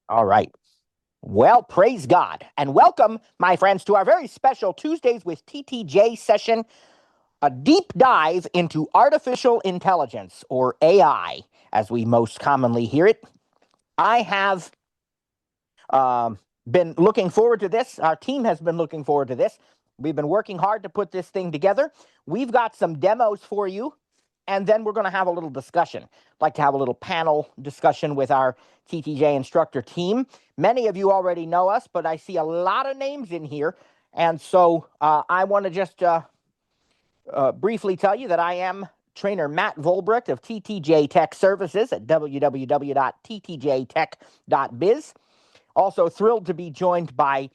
All right. Well, praise God. And welcome, my friends, to our very special Tuesdays with TTJ session, a deep dive into artificial intelligence, or AI, as we most commonly hear it. I have been looking forward to this. Our team has been looking forward to this. We've been working hard to put this thing together. We've got some demos for you, and then we're going to have a little discussion. I'd like to have a little panel discussion with our TTJ instructor team. Many of you already know us, but I see a lot of names in here. And so I want to just briefly tell you that I am trainer Matt Volbrecht of TTJ Tech Services at www.ttjtech.biz. Also thrilled to be joined by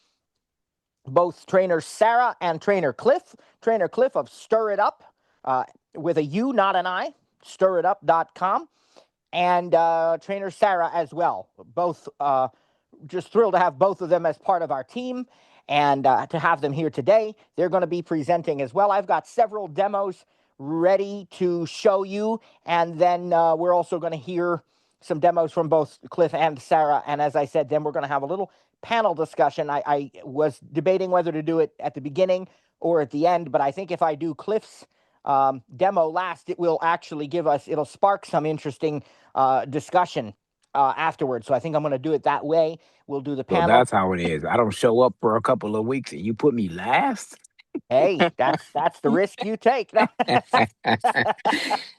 both trainer Sarah and trainer Cliff. Trainer Cliff of Stir It Up with a U, not an I, stiritup.com, and trainer Sarah as well. Both just thrilled to have both of them as part of our team and to have them here today. They're going to be presenting as well. I've got several demos ready to show you, and then we're also going to hear some demos from both Cliff and Sarah. And as I said, then we're going to have a little panel discussion. I was debating whether to do it at the beginning or at the end, but I think if I do Cliff's demo last, it will actually it'll spark some interesting discussion afterwards. So I think I'm going to do it that way. We'll do the So panel. that's how it is. I don't show up for a couple of weeks and you put me last. Hey, that's the risk you take.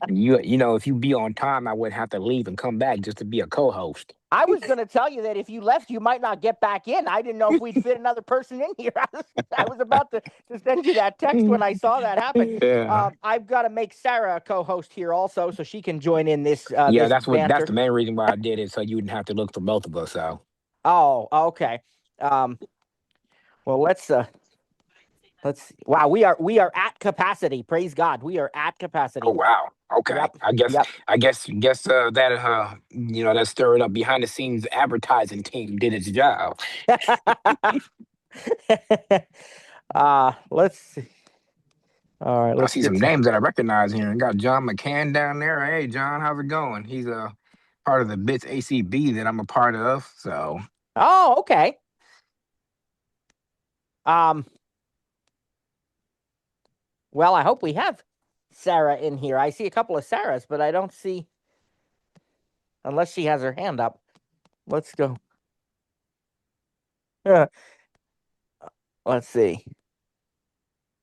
If you be on time, I wouldn't have to leave and come back just to be a co-host. I was going to tell you that if you left, you might not get back in. I didn't know if we'd fit another person in here. I was about to send you that text when I saw that happen. Yeah. I've got to make Sarah a co-host here also, so she can join in this Yeah, this that's banter. the main reason why I did it, so you wouldn't have to look for both of us. So Oh, okay. Well, let's. Wow, we are at capacity. Praise God, we are at capacity. oh wow. Okay. Yep. I guess Yep. that Stir It Up behind the scenes advertising team did its job. Let's see. All right, I let's see get some some. names that I recognize here. And got John McCann down there. Hey John, how's it going? He's a part of the Bits ACB that I'm a part of. So Oh, okay. Um. Well, I hope we have Sarah in here. I see a couple of Sarahs, but I don't see unless she has her hand up. Let's go. Let's see.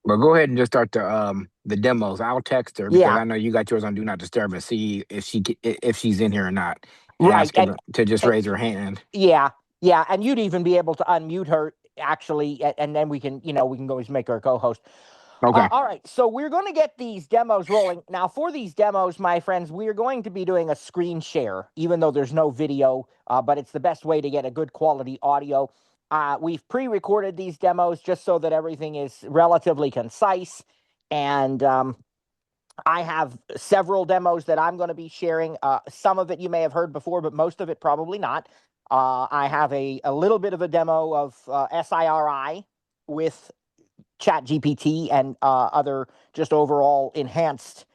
But go ahead and just start the demos. I'll text her because Yeah. I know you got yours on Do Not Disturb and see if she's in here or not, and Right. ask her to just And raise her hand. yeah, yeah, and you'd even be able to unmute her actually, and then we can always make her a co-host. Okay. All right, so we're going to get these demos rolling. Now, for these demos, my friends, we are going to be doing a screen share, even though there's no video, but it's the best way to get a good quality audio. We've pre-recorded these demos just so that everything is relatively concise, and I have several demos that I'm going to be sharing. Some of it you may have heard before, but most of it probably not. I have a little bit of a demo of SIRI with ChatGPT and other just overall enhanced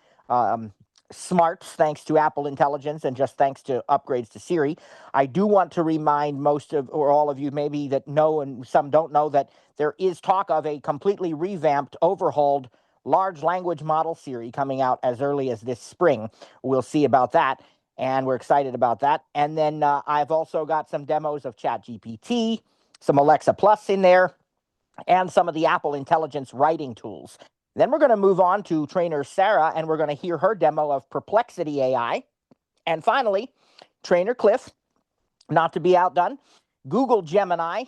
smarts thanks to Apple Intelligence and just thanks to upgrades to Siri. I do want to remind most of or all of you maybe that know and some don't know that there is talk of a completely revamped, overhauled large language model Siri coming out as early as this spring. We'll see about that, and we're excited about that. And then I've also got some demos of ChatGPT, some Alexa Plus in there, and some of the Apple Intelligence writing tools. Then we're going to move on to trainer Sarah, and we're going to hear her demo of Perplexity AI. And finally, trainer Cliff, not to be outdone, Google Gemini,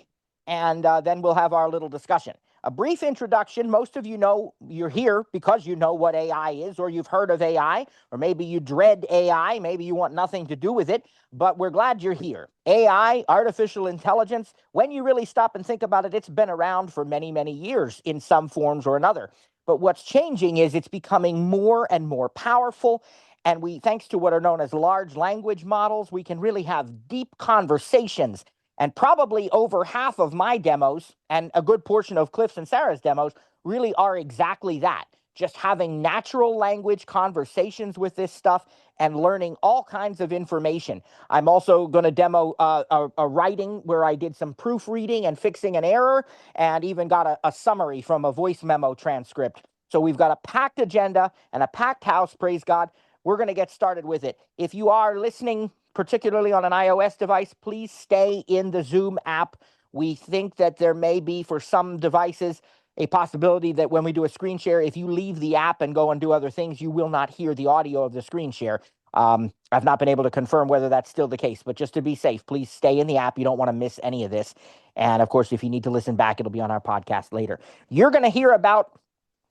and then we'll have our little discussion. A brief introduction. Most of you know you're here because you know what AI is, or you've heard of AI, or maybe you dread AI, maybe you want nothing to do with it, but we're glad you're here. AI, artificial intelligence, when you really stop and think about it, it's been around for many, many years in some forms or another. But what's changing is it's becoming more and more powerful. And thanks to what are known as large language models, we can really have deep conversations. And probably over half of my demos and a good portion of Cliff's and Sarah's demos really are exactly that. just having natural language conversations with this stuff and learning all kinds of information. I'm also going to demo a writing where I did some proofreading and fixing an error, and even got a summary from a voice memo transcript. So we've got a packed agenda and a packed house, praise God. We're going to get started with it. If you are listening, particularly on an iOS device, please stay in the Zoom app. We think that there may be, for some devices, a possibility that when we do a screen share, if you leave the app and go and do other things, you will not hear the audio of the screen share. I've not been able to confirm whether that's still the case, but just to be safe, please stay in the app. You don't want to miss any of this. And of course, if you need to listen back, it'll be on our podcast later. You're going to hear about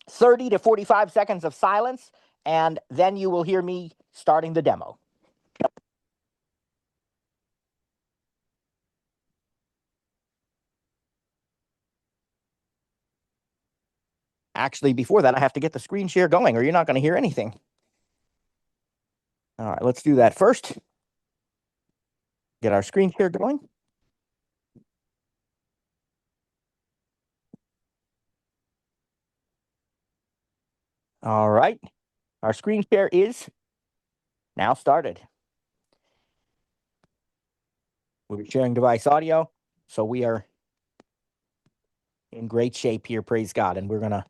30 to 45 seconds of silence, and then you will hear me starting the demo. Actually, before that, I have to get the screen share going, or you're not going to hear anything. All right, let's do that first. Get our screen share going. All right, our screen share is now started. We're sharing device audio, so we are in great shape here, praise God. And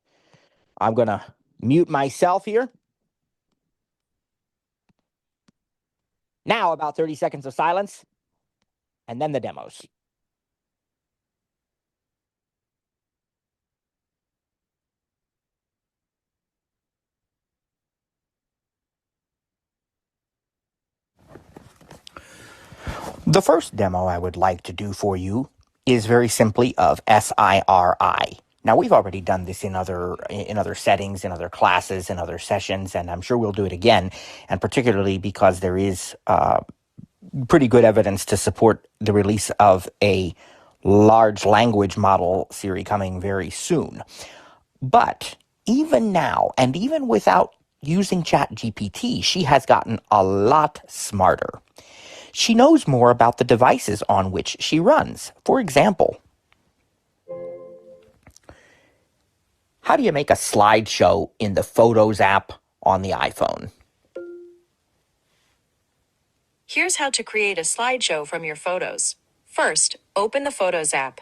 I'm gonna mute myself here. Now about 30 seconds of silence, and then the demos. The first demo I would like to do for you is very simply of SIRI. Now, we've already done this in other settings, in other classes, in other sessions, and I'm sure we'll do it again, and particularly because there is pretty good evidence to support the release of a large language model Siri coming very soon. But even now, and even without using ChatGPT, she has gotten a lot smarter. She knows more about the devices on which she runs. For example, how do you make a slideshow in the Photos app on the iPhone? Here's how to create a slideshow from your photos. First, open the Photos app.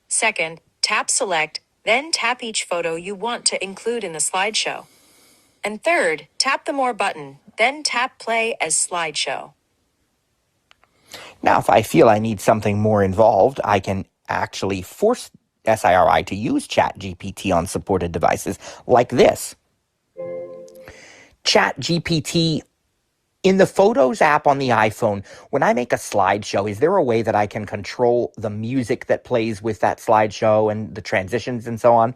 Second, tap Select, then tap each photo you want to include in the slideshow. And third, tap the More button, then tap Play as Slideshow. Now, if I feel I need something more involved, I can actually force SIRI to use ChatGPT on supported devices like this. ChatGPT in the Photos app on the iPhone, when I make a slideshow, is there a way that I can control the music that plays with that slideshow and the transitions and so on?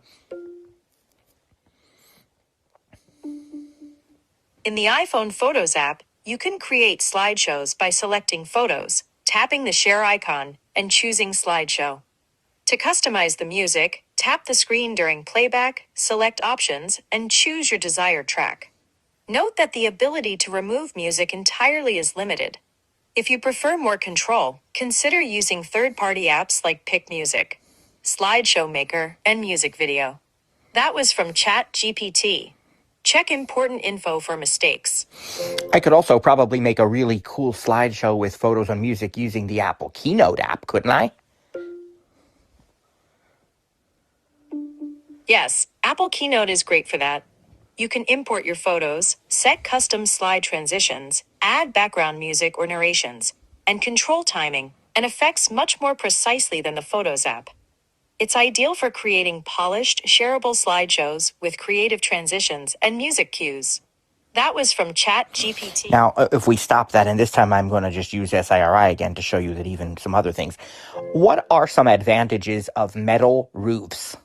In the iPhone Photos app, you can create slideshows by selecting Photos, tapping the share icon, and choosing Slideshow. To customize the music, tap the screen during playback, select Options, and choose your desired track. Note that the ability to remove music entirely is limited. If you prefer more control, consider using third-party apps like PickMusic, Slideshow Maker, and Music Video. That was from ChatGPT. Check important info for mistakes. I could also probably make a really cool slideshow with photos and music using the Apple Keynote app, couldn't I? Yes, Apple Keynote is great for that. You can import your photos, set custom slide transitions, add background music or narrations, and control timing and effects much more precisely than the Photos app. It's ideal for creating polished, shareable slideshows with creative transitions and music cues. That was from ChatGPT. Now, if we stop that, and this time I'm going to just use SIRI again to show you that even some other things. What are some advantages of metal roofs?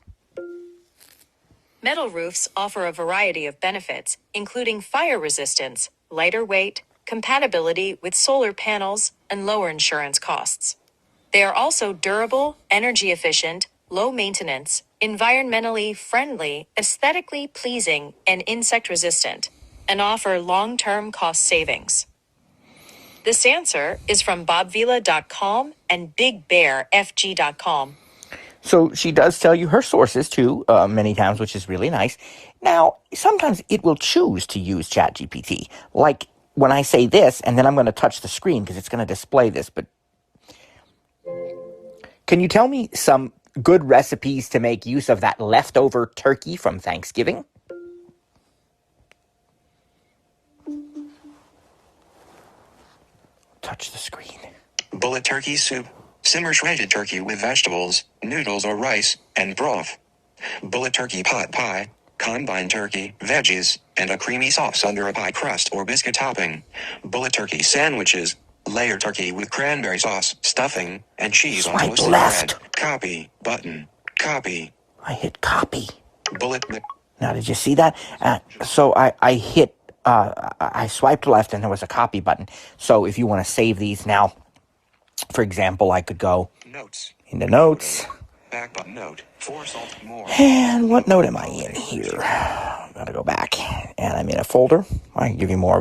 Metal roofs offer a variety of benefits, including fire resistance, lighter weight, compatibility with solar panels, and lower insurance costs. They are also durable, energy efficient, low maintenance, environmentally friendly, aesthetically pleasing, and insect resistant, and offer long-term cost savings. This answer is from bobvila.com and bigbearfg.com. So she does tell you her sources too, many times, which is really nice. Now, sometimes it will choose to use ChatGPT. Like when I say this, and then I'm going to touch the screen because it's going to display this. But can you tell me some good recipes to make use of that leftover turkey from Thanksgiving? Touch the screen. Bullet turkey soup. Simmer shredded turkey with vegetables, noodles or rice, and broth. Bullet turkey pot pie. Combine turkey, veggies, and a creamy sauce under a pie crust or biscuit topping. Bullet turkey sandwiches. Layer turkey with cranberry sauce, stuffing, and cheese on Swipe toasted left. bread. Copy. Button. Copy. I hit copy. Bullet. Now, did you see that? So I hit, I swiped left and there was a copy button. So if you want to save these now, for example, I could go Notes. into notes. Back button note. 4 salt more. And what note am I in here? I gotta go back. And I'm in a folder. I can give you more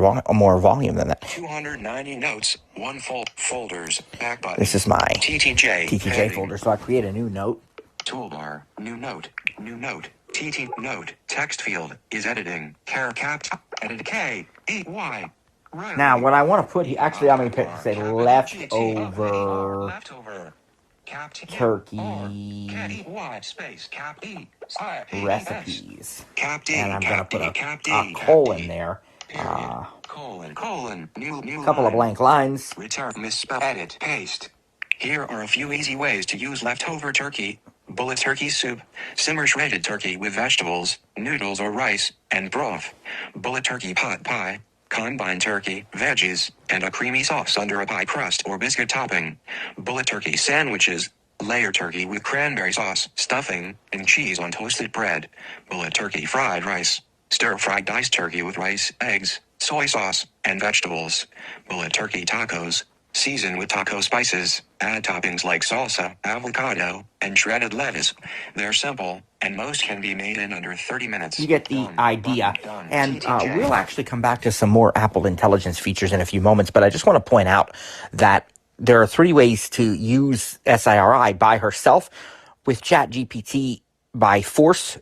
volume than that. 290 notes. 1 folders. Back button. This is my TTJ. TTJ heading. folder. So I create a new note. Toolbar. New note. New note. TT note. Text field is editing. Capped. Edit K. E Y. Right. Now, what I want to put here, actually, I'm going to say leftover leftover capped turkey Y space cap E recipes. Cap D. And I'm going to put Cap D. a colon there. Period. Colon. New Couple of line. blank lines. Return misspell. Edit. Paste. Here are a few easy ways to use leftover turkey. Bullet turkey soup. Simmer shredded turkey with vegetables, noodles or rice, and broth. Bullet turkey pot pie. Combine turkey, veggies, and a creamy sauce under a pie crust or biscuit topping. Bullet turkey sandwiches. Layer turkey with cranberry sauce, stuffing, and cheese on toasted bread. Bullet turkey fried rice. Stir-fried diced turkey with rice, eggs, soy sauce, and vegetables. Bullet turkey tacos. Season with taco spices. Add toppings like salsa, avocado, and shredded lettuce. They're simple, and most can be made in under 30 minutes. You get the Done. idea. Done. And TTJ. we'll actually come back to some more Apple Intelligence features in a few moments, but I just want to point out that there are 3 ways to use SIRI by herself. With ChatGPT, by force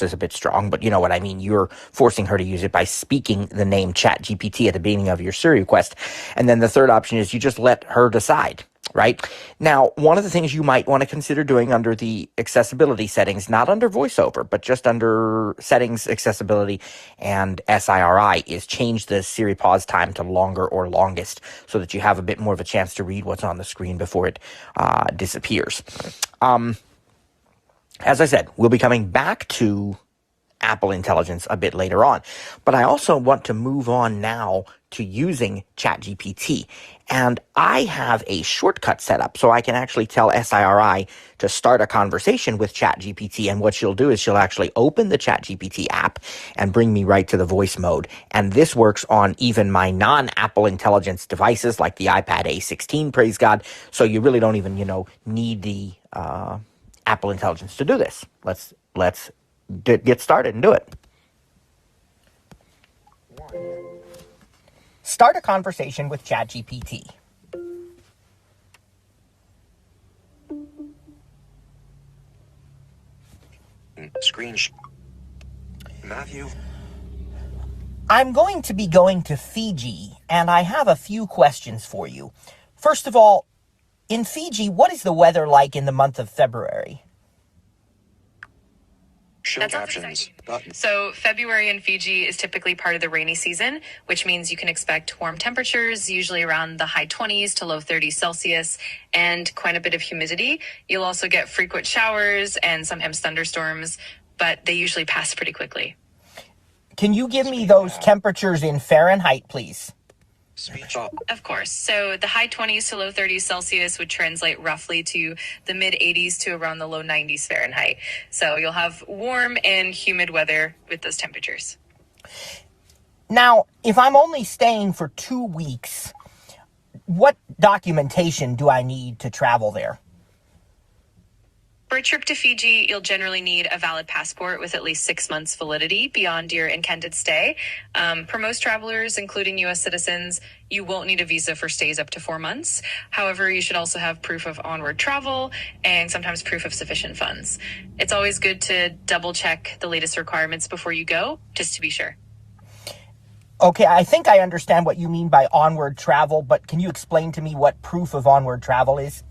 is a bit strong, but you know what I mean. You're forcing her to use it by speaking the name ChatGPT at the beginning of your Siri request. And then the third option is you just let her decide, right? Now, one of the things you might want to consider doing under the accessibility settings, not under VoiceOver, but just under settings, accessibility, and SIRI, is change the Siri pause time to longer or longest so that you have a bit more of a chance to read what's on the screen before it disappears. As I said, we'll be coming back to Apple Intelligence a bit later on. But I also want to move on now to using ChatGPT. And I have a shortcut set up so I can actually tell SIRI to start a conversation with ChatGPT. And what she'll do is she'll actually open the ChatGPT app and bring me right to the voice mode. And this works on even my non-Apple Intelligence devices like the iPad A16, praise God. So you really don't even, need the Apple Intelligence to do this. Let's get started and do it. Start a conversation with ChatGPT. Matthew. I'm going to be going to Fiji, and I have a few questions for you. First of all, in Fiji, what is the weather like in the month of February? Show That's captions. Button. So February in Fiji is typically part of the rainy season, which means you can expect warm temperatures, usually around the high 20s to low 30s Celsius, and quite a bit of humidity. You'll also get frequent showers and sometimes thunderstorms, but they usually pass pretty quickly. Can you give me those temperatures in Fahrenheit, please? Speech off. Of course. So the high 20s to low 30s Celsius would translate roughly to the mid 80s to around the low 90s Fahrenheit. So you'll have warm and humid weather with those temperatures. Now, if I'm only staying for 2 weeks, what documentation do I need to travel there? For a trip to Fiji, you'll generally need a valid passport with at least 6 months validity beyond your intended stay. For most travelers, including U.S. citizens, you won't need a visa for stays up to 4 months. However, you should also have proof of onward travel and sometimes proof of sufficient funds. It's always good to double check the latest requirements before you go, just to be sure. Okay, I think I understand what you mean by onward travel, but can you explain to me what proof of onward travel is?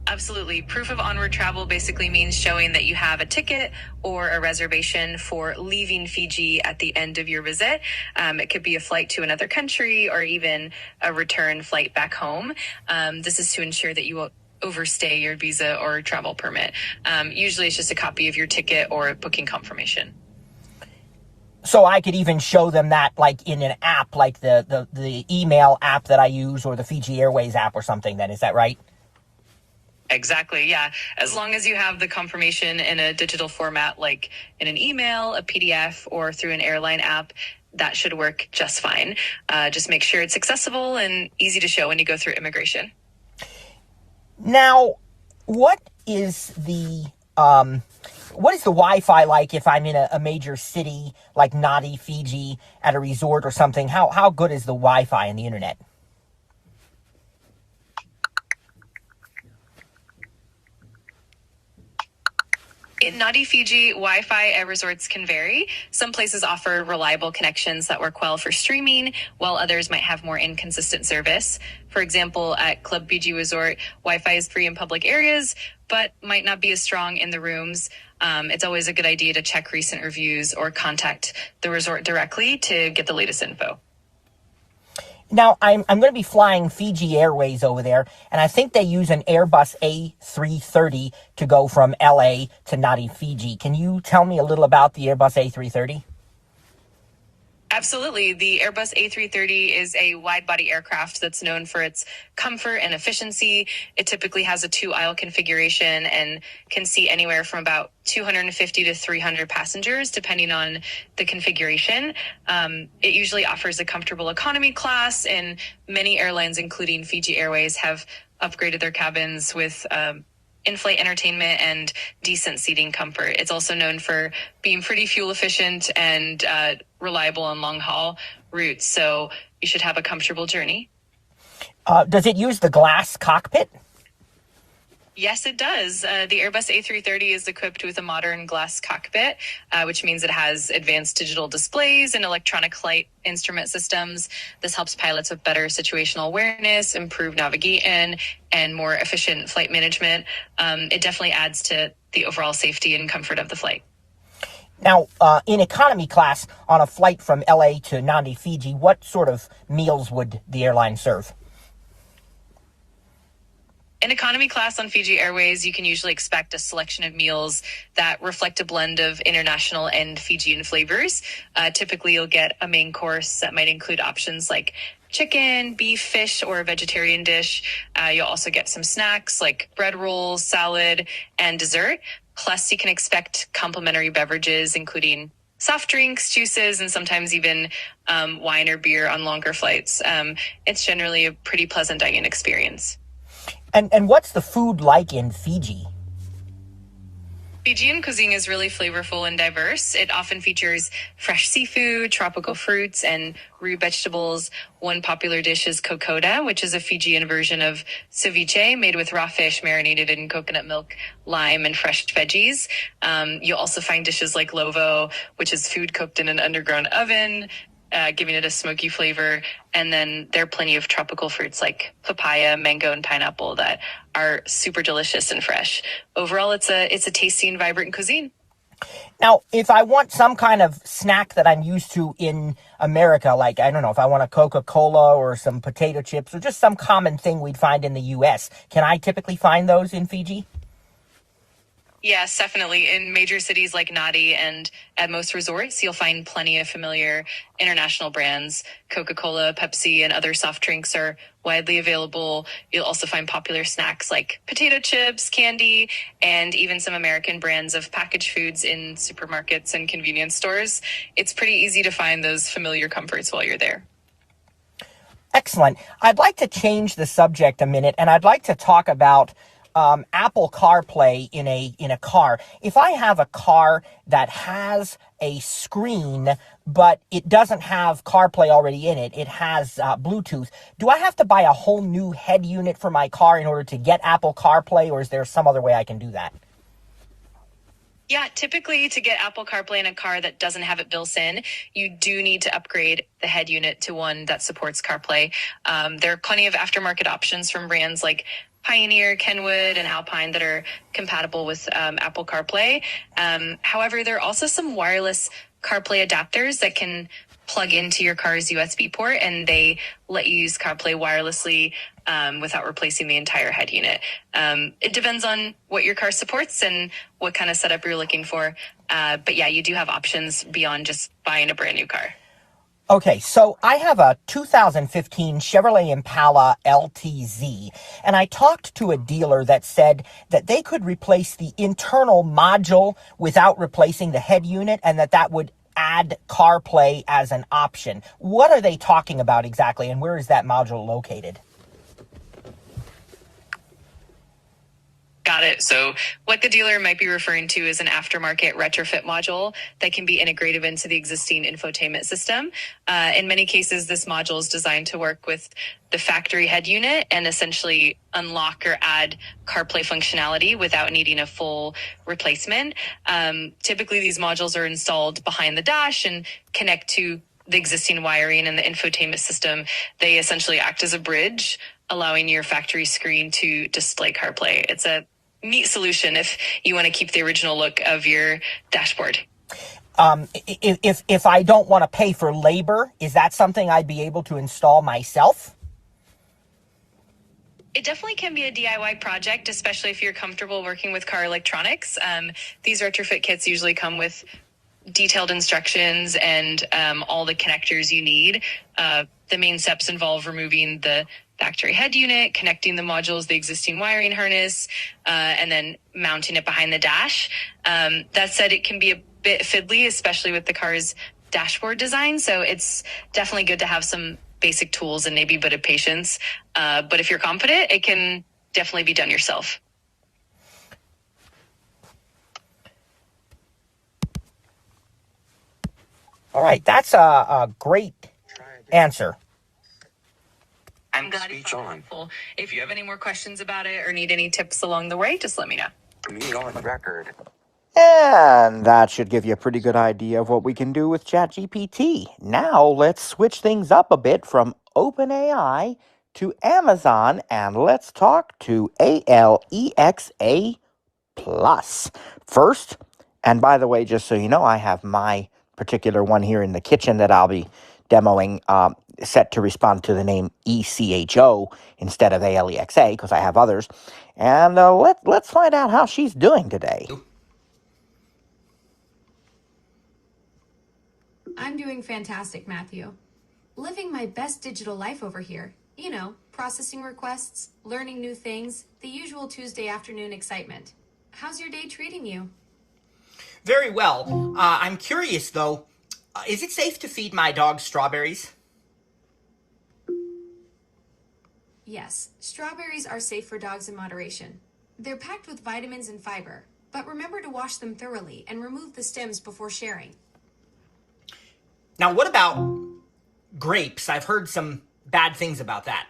Absolutely. Proof of onward travel basically means showing that you have a ticket or a reservation for leaving Fiji at the end of your visit. It could be a flight to another country or even a return flight back home. This is to ensure that you won't overstay your visa or travel permit. Usually it's just a copy of your ticket or a booking confirmation. So I could even show them that like in an app, like the email app that I use or the Fiji Airways app or something then, is that right? Exactly, yeah. As long as you have the confirmation in a digital format, like in an email, a PDF, or through an airline app, that should work just fine. Just make sure it's accessible and easy to show when you go through immigration. Now, what is the Wi-Fi like if I'm in a major city like Nadi, Fiji, at a resort or something? How good is the Wi-Fi and the internet? In Nadi, Fiji, Wi-Fi at resorts can vary. Some places offer reliable connections that work well for streaming, while others might have more inconsistent service. For example, at Club Fiji Resort, Wi-Fi is free in public areas, but might not be as strong in the rooms. It's always a good idea to check recent reviews or contact the resort directly to get the latest info. Now, I'm going to be flying Fiji Airways over there, and I think they use an Airbus A330 to go from LA to Nadi, Fiji. Can you tell me a little about the Airbus A330? Absolutely. The Airbus A330 is a wide-body aircraft that's known for its comfort and efficiency. It typically has a 2-aisle configuration and can seat anywhere from about 250 to 300 passengers, depending on the configuration. It usually offers a comfortable economy class, and many airlines, including Fiji Airways, have upgraded their cabins with in-flight entertainment and decent seating comfort. It's also known for being pretty fuel efficient and reliable on long-haul routes, so you should have a comfortable journey. Does it use the glass cockpit? Yes, it does. The Airbus A330 is equipped with a modern glass cockpit, which means it has advanced digital displays and electronic flight instrument systems. This helps pilots with better situational awareness, improved navigation, and more efficient flight management. It definitely adds to the overall safety and comfort of the flight. Now, in economy class on a flight from LA to Nadi, Fiji, what sort of meals would the airline serve? In economy class on Fiji Airways, you can usually expect a selection of meals that reflect a blend of international and Fijian flavors. Typically, you'll get a main course that might include options like chicken, beef, fish, or a vegetarian dish. You'll also get some snacks like bread rolls, salad, and dessert. Plus, you can expect complimentary beverages, including soft drinks, juices, and sometimes even wine or beer on longer flights. It's generally a pretty pleasant dining experience. And what's the food like in Fiji? Fijian cuisine is really flavorful and diverse. It often features fresh seafood, tropical fruits, and root vegetables. One popular dish is kokoda, which is a Fijian version of ceviche made with raw fish marinated in coconut milk, lime, and fresh veggies. You'll also find dishes like lovo, which is food cooked in an underground oven, giving it a smoky flavor. And then there are plenty of tropical fruits like papaya, mango, and pineapple that are super delicious and fresh. Overall, it's a tasty and vibrant cuisine. Now, if I want some kind of snack that I'm used to in America, like, I don't know, if I want a Coca-Cola or some potato chips or just some common thing we'd find in the U.S., can I typically find those in Fiji? Yes, definitely. In major cities like Nadi and at most resorts, you'll find plenty of familiar international brands. Coca-Cola, Pepsi, and other soft drinks are widely available. You'll also find popular snacks like potato chips, candy, and even some American brands of packaged foods in supermarkets and convenience stores. It's pretty easy to find those familiar comforts while you're there. Excellent. I'd like to change the subject a minute, and I'd like to talk about Apple CarPlay in a car. If I have a car that has a screen, but it doesn't have CarPlay already in it, it has Bluetooth, do I have to buy a whole new head unit for my car in order to get Apple CarPlay, or is there some other way I can do that? Yeah, typically to get Apple CarPlay in a car that doesn't have it built in, you do need to upgrade the head unit to one that supports CarPlay. There are plenty of aftermarket options from brands like Pioneer, Kenwood, and Alpine that are compatible with Apple CarPlay. However, there are also some wireless CarPlay adapters that can plug into your car's USB port, and they let you use CarPlay wirelessly without replacing the entire head unit. It depends on what your car supports and what kind of setup you're looking for. But yeah, you do have options beyond just buying a brand new car. Okay, so I have a 2015 Chevrolet Impala LTZ, and I talked to a dealer that said that they could replace the internal module without replacing the head unit, and that would add CarPlay as an option. What are they talking about exactly, and where is that module located? Got it. So what the dealer might be referring to is an aftermarket retrofit module that can be integrated into the existing infotainment system. In many cases, this module is designed to work with the factory head unit and essentially unlock or add CarPlay functionality without needing a full replacement. Typically, these modules are installed behind the dash and connect to the existing wiring and the infotainment system. They essentially act as a bridge, allowing your factory screen to display CarPlay. It's a neat solution if you want to keep the original look of your dashboard. If I don't want to pay for labor, is that something I'd be able to install myself? It definitely can be a DIY project, especially if you're comfortable working with car electronics. These retrofit kits usually come with detailed instructions and all the connectors you need. The main steps involve removing the factory head unit, connecting the modules, the existing wiring harness, and then mounting it behind the dash. That said, it can be a bit fiddly, especially with the car's dashboard design. So it's definitely good to have some basic tools and maybe a bit of patience. But if you're confident, it can definitely be done yourself. All right, that's a great answer. I'm glad you found it helpful. If you have any more questions about it or need any tips along the way, just let me know. Me on record. And that should give you a pretty good idea of what we can do with ChatGPT. Now let's switch things up a bit from OpenAI to Amazon, and let's talk to Alexa Plus. First, and by the way, just so you know, I have my particular one here in the kitchen that I'll be demoing set to respond to the name ECHO instead of Alexa, because I have others. And let's find out how she's doing today. I'm doing fantastic, Matthew. Living my best digital life over here. You know, processing requests, learning new things, the usual Tuesday afternoon excitement. How's your day treating you? Very well. I'm curious, though. Is it safe to feed my dog strawberries? Yes, strawberries are safe for dogs in moderation. They're packed with vitamins and fiber, but remember to wash them thoroughly and remove the stems before sharing. Now, what about grapes? I've heard some bad things about that.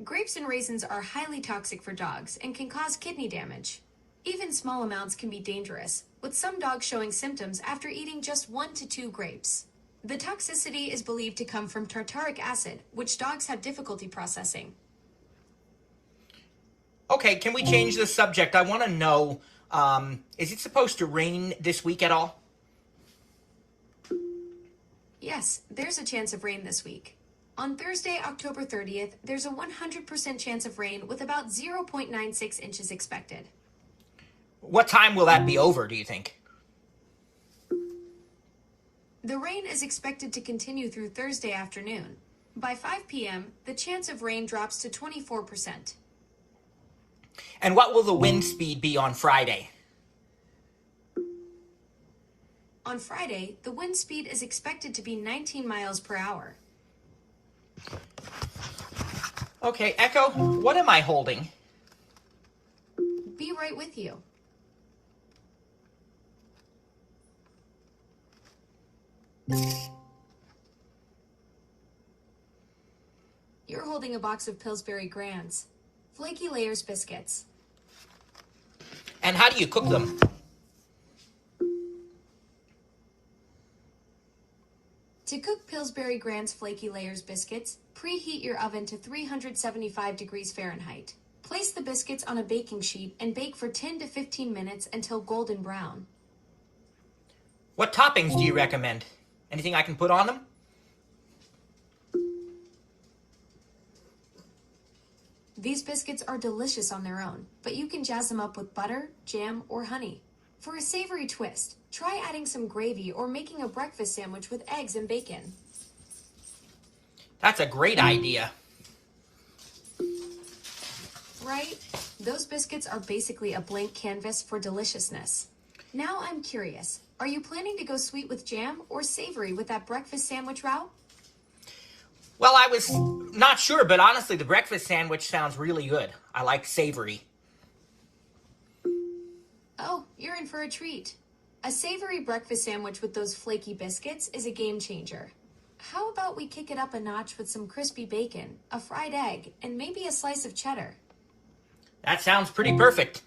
Grapes and raisins are highly toxic for dogs and can cause kidney damage. Even small amounts can be dangerous, with some dogs showing symptoms after eating just 1 to 2 grapes. The toxicity is believed to come from tartaric acid, which dogs have difficulty processing. Okay, can we change the subject? I want to know, is it supposed to rain this week at all? Yes, there's a chance of rain this week. On Thursday, October 30th, there's a 100% chance of rain with about 0.96 inches expected. What time will that be over, do you think? The rain is expected to continue through Thursday afternoon. By 5 p.m., the chance of rain drops to 24%. And what will the wind speed be on Friday? On Friday, the wind speed is expected to be 19 miles per hour. Okay, Echo, what am I holding? Be right with you. You're holding a box of Pillsbury Grands, Flaky Layers biscuits. And how do you cook them? To cook Pillsbury Grands Flaky Layers biscuits, preheat your oven to 375 degrees Fahrenheit. Place the biscuits on a baking sheet and bake for 10 to 15 minutes until golden brown. What toppings do you recommend? Anything I can put on them? These biscuits are delicious on their own, but you can jazz them up with butter, jam, or honey. For a savory twist, try adding some gravy or making a breakfast sandwich with eggs and bacon. That's a great idea. Right? Those biscuits are basically a blank canvas for deliciousness. Now I'm curious, are you planning to go sweet with jam or savory with that breakfast sandwich route? Well, I was not sure, but honestly, the breakfast sandwich sounds really good. I like savory. Oh, you're in for a treat. A savory breakfast sandwich with those flaky biscuits is a game changer. How about we kick it up a notch with some crispy bacon, a fried egg, and maybe a slice of cheddar? That sounds pretty perfect.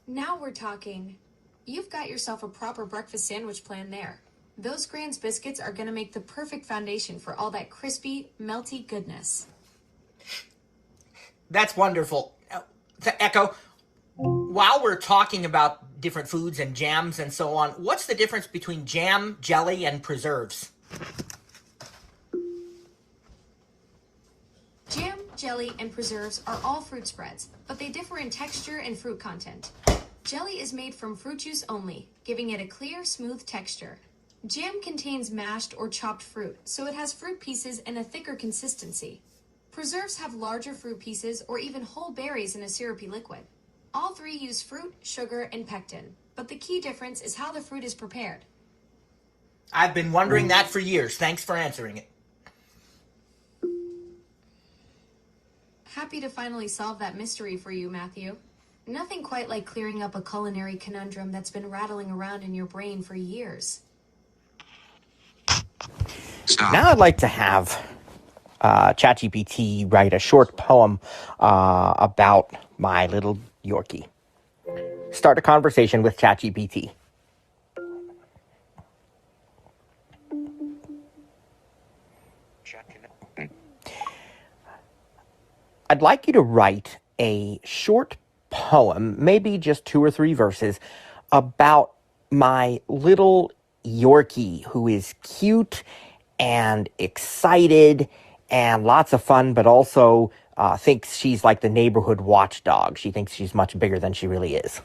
Now we're talking. You've got yourself a proper breakfast sandwich plan there. Those Grands biscuits are going to make the perfect foundation for all that crispy, melty goodness. That's wonderful. Echo, while we're talking about different foods and jams and so on, what's the difference between jam, jelly, and preserves? Jam, jelly, and preserves are all fruit spreads, but they differ in texture and fruit content. Jelly is made from fruit juice only, giving it a clear, smooth texture. Jam contains mashed or chopped fruit, so it has fruit pieces and a thicker consistency. Preserves have larger fruit pieces or even whole berries in a syrupy liquid. All three use fruit, sugar, and pectin, but the key difference is how the fruit is prepared. I've been wondering that for years. Thanks for answering it. Happy to finally solve that mystery for you, Matthew. Nothing quite like clearing up a culinary conundrum that's been rattling around in your brain for years. Stop. Now I'd like to have ChatGPT write a short poem about my little Yorkie. Start a conversation with ChatGPT. I'd like you to write a short poem, maybe just 2 or 3 verses, about my little Yorkie who is cute and excited and lots of fun, but also thinks she's like the neighborhood watchdog. She thinks she's much bigger than she really is.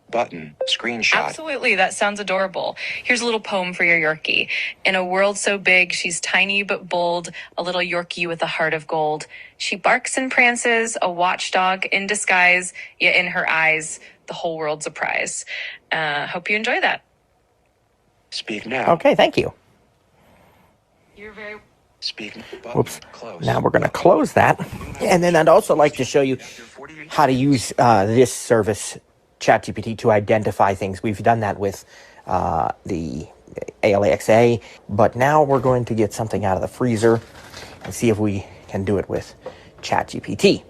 Button. Screenshot. Absolutely, that sounds adorable. Here's a little poem for your Yorkie. In a world so big, she's tiny but bold, a little Yorkie with a heart of gold. She barks and prances, a watchdog in disguise, yet in her eyes, the whole world's a prize. Hope you enjoy that. Speak now. Okay, thank you. You're very... Speak. Button. Whoops. Close. Now we're going to close that. And then I'd also like to show you how to use this service, ChatGPT, to identify things. We've done that with the ALEXA, but now we're going to get something out of the freezer and see if we can do it with ChatGPT.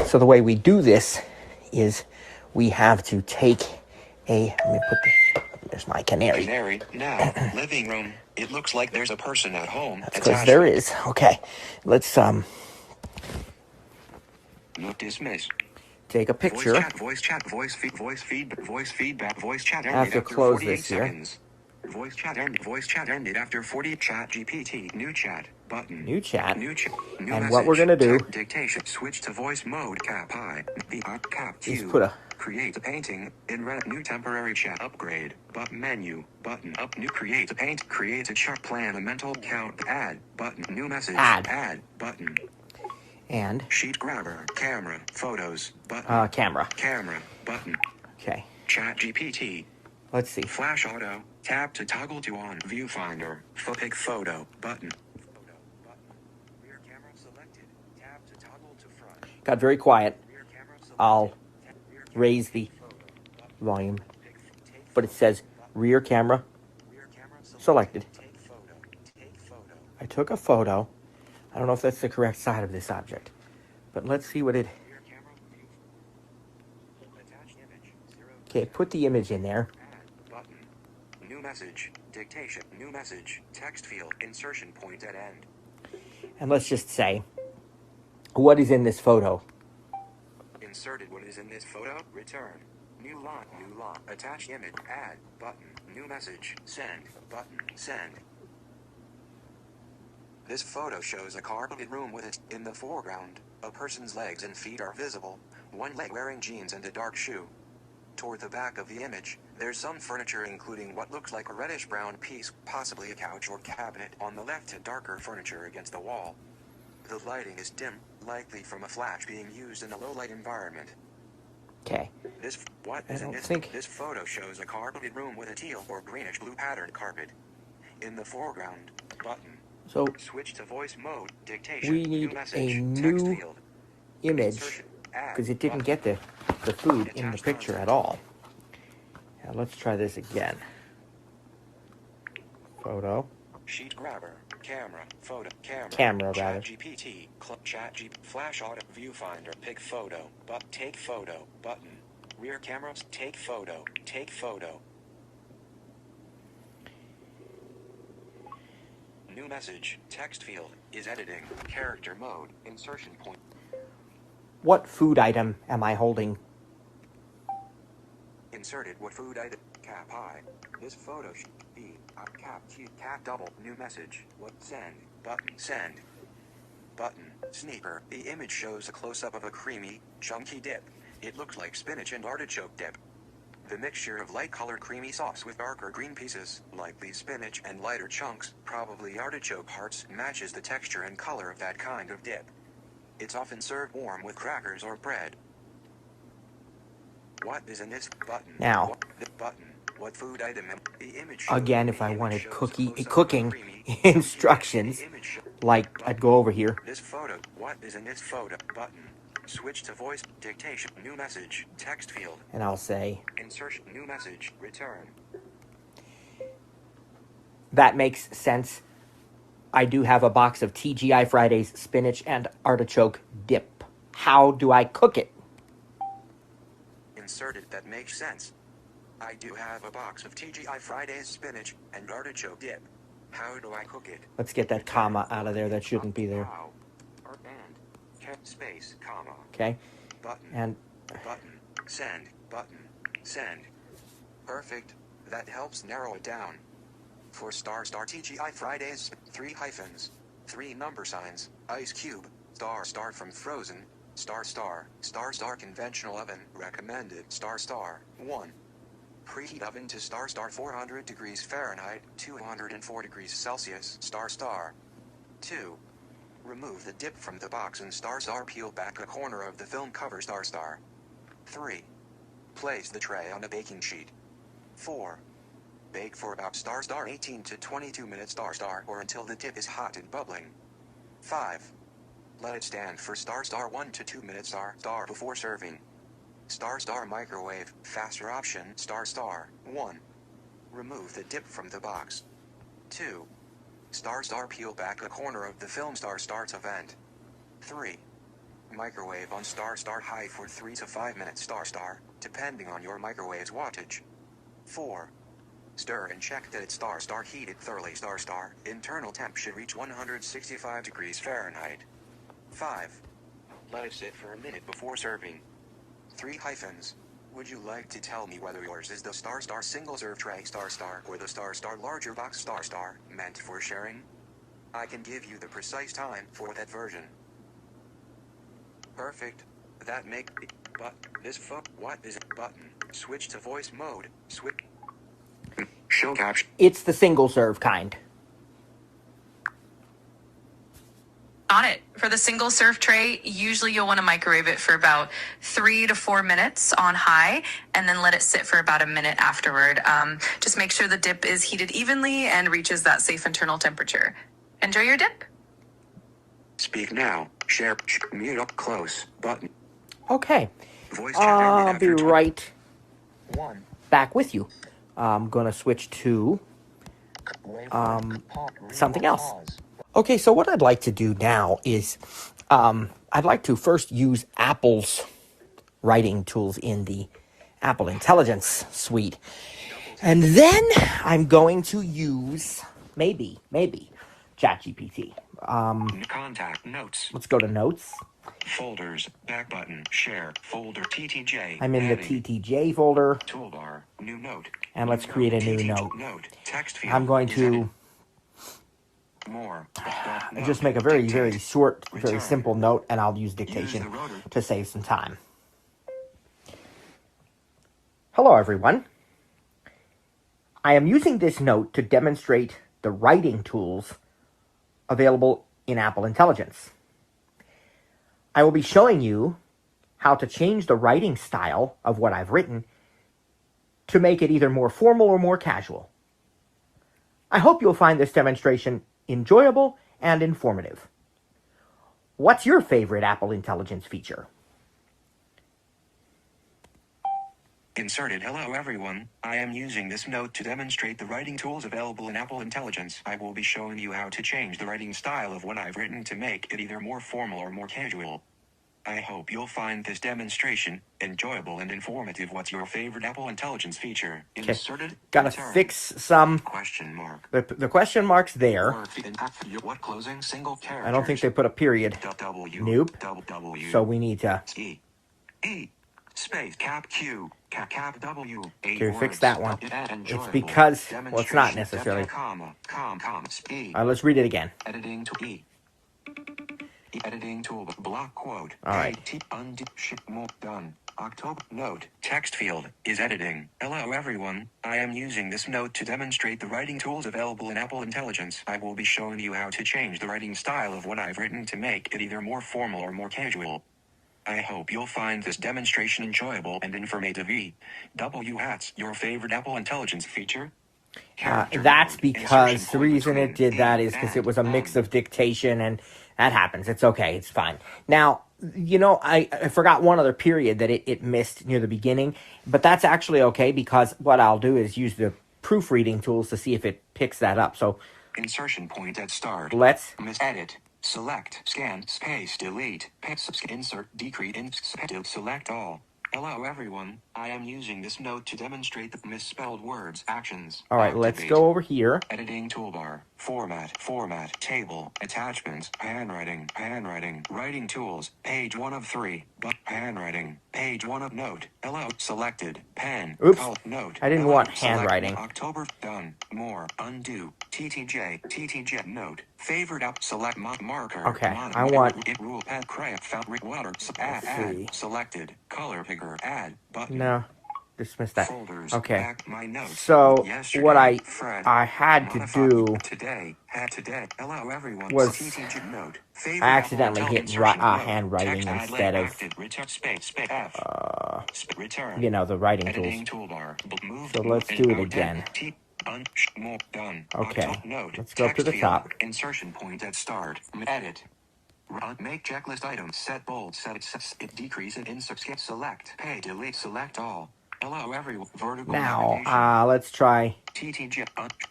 So the way we do this is we have to take let me put there's my canary. Canary. Now. Living room. It looks like there's a person at home. That's because there is. Okay. Let's Not dismiss. take a picture. Voice chat, voice feedback, voice chat. I have to close this here. Seconds. Voice chat ended after 40. Chat GPT. New chat button. New chat. New And message. what we're gonna do- Dictation. Switch to voice mode. Cap I. The cap Q. Is put a- Create a painting in red. New temporary chat upgrade. Button menu. Button up. New create a paint. Create a chart plan. A mental count. Add button. New message. Add. Button. And Sheet grabber. Camera. Photos. Button. camera. Camera. Button. Okay. Chat GPT. Let's see. Flash auto. Tap to toggle to on. Viewfinder. Pick photo. Button. got very quiet. I'll raise the volume, but it says rear camera selected. I took a photo. I don't know if that's the correct side of this object, but let's see what it... Okay, put the image in there. Button. New message. Dictation. New message. Text field. Insertion point at end. And let's just say, what is in this photo? Inserted. What is in this photo? Return. New line. New line. Attach image. Add. Button. New message. Send. Button. Send. This photo shows a carpeted room with it in the foreground. A person's legs and feet are visible. One leg wearing jeans and a dark shoe. Toward the back of the image, there's some furniture including what looks like a reddish-brown piece, possibly a couch or cabinet. On the left, a darker furniture against the wall. The lighting is dim, likely from a flash being used in a low-light environment. Okay. This photo shows a carpeted room with a teal or greenish-blue patterned carpet. In the foreground, button. So Switch to voice mode. Dictation. we need message, a text new field. image, Insertion. Add. because it didn't Button. get the food in the picture at all. Now let's try this again. Photo. Sheet grabber, camera, photo, camera. Camera, rather. ChatGPT, ChatGPT, flash auto, viewfinder, pick photo, take photo, button. Rear cameras, take photo, take photo. New message, text field, is editing, character mode, insertion point. What food item am I holding? Inserted what food item, cap I. This photo should be, cap T, cap double, new message, what, send, button, send. Button, sneaker. The image shows a close-up of a creamy, chunky dip. It looks like spinach and artichoke dip. The mixture of light-colored creamy sauce with darker green pieces, likely spinach, and lighter chunks, probably artichoke hearts, matches the texture and color of that kind of dip. It's often served warm with crackers or bread. What is in this button? Now, what food item? The image again, if I wanted cooking instructions, like I'd go over here. This photo. What is in this photo? Button. Switch to voice dictation. New message. Text field. And I'll say, Insertion. New message. Return. that makes sense. I do have a box of TGI Fridays spinach and artichoke dip. How do I cook it? Inserted. That makes sense. I do have a box of TGI Fridays spinach and artichoke dip. How do I cook it? Let's get that comma out of there. That shouldn't be there. How? And space, comma. Okay. Button. And Button. Send. Button. Send. Perfect. That helps narrow it down. For star TGI Fridays, 3 hyphens, 3 number signs, ice cube, star from Frozen, star conventional oven, recommended, star 1. Preheat oven to star 400 degrees Fahrenheit, 204 degrees Celsius, star 2. Remove the dip from the box and star peel back a corner of the film cover star 3. Place the tray on a baking sheet. 4. Bake for about star 18 to 22 minutes star or until the dip is hot and bubbling. 5. Let it stand for star 1 to 2 minutes star before serving. Star microwave, faster option star 1. Remove the dip from the box. 2. Star peel back a corner of the film star to vent. 3. Microwave on star high for 3 to 5 minutes star, depending on your microwave's wattage. 4. Stir and check that it's star heated thoroughly star. Internal temp should reach 165 degrees Fahrenheit. 5. Let it sit for a minute before serving. 3 hyphens. Would you like to tell me whether yours is the star single serve tray star or the star larger box star meant for sharing? I can give you the precise time for that version. Perfect. That make but this what is it button? Switch to voice mode. Switch. Show caption. it's the single serve kind. On it. For the single serve tray, usually you'll want to microwave it for about 3 to 4 minutes on high and then let it sit for about a minute afterward. Just make sure the dip is heated evenly and reaches that safe internal temperature. Enjoy your dip. Speak now. Share. Mute up close. Button. Okay. Voice chat I'll ended be after 20. right 1. back with you. I'm going to switch to something else. Okay, so what I'd like to do now is I'd like to first use Apple's writing tools in the Apple Intelligence suite. And then I'm going to use, maybe, ChatGPT. Contact notes. Let's go to Notes. Folders. Back button. Share. Folder TTJ. I'm in the Heading. TTJ folder. Toolbar. New note. And let's create a new TTJ note. Note. Text field. I'm going is edited. to More. just make a very, very Dictate. short, very Return. simple note, and I'll use Use dictation the rotor. to save some time. Hello, everyone. I am using this note to demonstrate the writing tools available in Apple Intelligence. I will be showing you how to change the writing style of what I've written to make it either more formal or more casual. I hope you'll find this demonstration enjoyable and informative. What's your favorite Apple Intelligence feature? Inserted. Hello everyone, I am using this note to demonstrate the writing tools available in Apple Intelligence. I will be showing you how to change the writing style of what I've written to make it either more formal or more casual. I hope you'll find this demonstration enjoyable and informative. What's your favorite Apple Intelligence feature? Okay. Inserted. Gotta Return. fix some. Question mark. The question mark's there. What closing single characters? I don't think they put a period. W. Nope. W. So we need to E. Space cap Q cap W. to fix that one. It's because, well, it's not necessarily. Comma. E. Let's read it again. Editing to E. Editing tool. Block quote. All right. Undo. Ship more. Done. October. Note. Text field is editing. Hello everyone. I am using this note to demonstrate the writing tools available in Apple Intelligence. I will be showing you how to change the writing style of what I've written to make it either more formal or more casual. I hope you'll find this demonstration enjoyable and informative. W hats. Your favorite Apple Intelligence feature? Character That's mode. because Insertion the point reason it between did that E is because and it was a mix M. of dictation, and that happens. It's okay. It's fine. Now, you know, I forgot one other period that it missed near the beginning, but that's actually okay because what I'll do is use the proofreading tools to see if it picks that up. So Insertion point at start. let's Edit. Select. Scan. Space. Delete. Insert. Decrease. Select all. Hello everyone. I am using this note to demonstrate the misspelled words. Actions. all right. Let's Activate. go over here. Editing toolbar. Format. Table. Attachments. Handwriting. Writing tools. Page 1 of 3. But handwriting. Page 1 of note. Hello. Selected. Pen. Oops. Note. I didn't Hello. want Select. handwriting. October. Done. More. Undo. TTJ. Note. Favorite app. Select marker. Okay, I want- Rule. Pen. Crayon. Fabric. Water. see. Add. Selected. Color picker. Add. Button. No, dismiss that. Folders. Okay. Back my notes. So Yesterday, what I Fred, had to modify. do Today. Hello everyone. was TTJ note. Favorite I accidentally Apple hit insertion note. handwriting Text instead of active. Return space F. Return. you know, the writing Editing tools. toolbar. Move. So let's do it again. More done. Okay, Note. let's go up to Text the field. top. Insertion point at start. Edit. Make checklist items. Set bold. Set it. Decrease and insert. Skip. Select. Pay. Delete. Select all. Hello everyone. Vertical Now, navigation. let's try TTJ.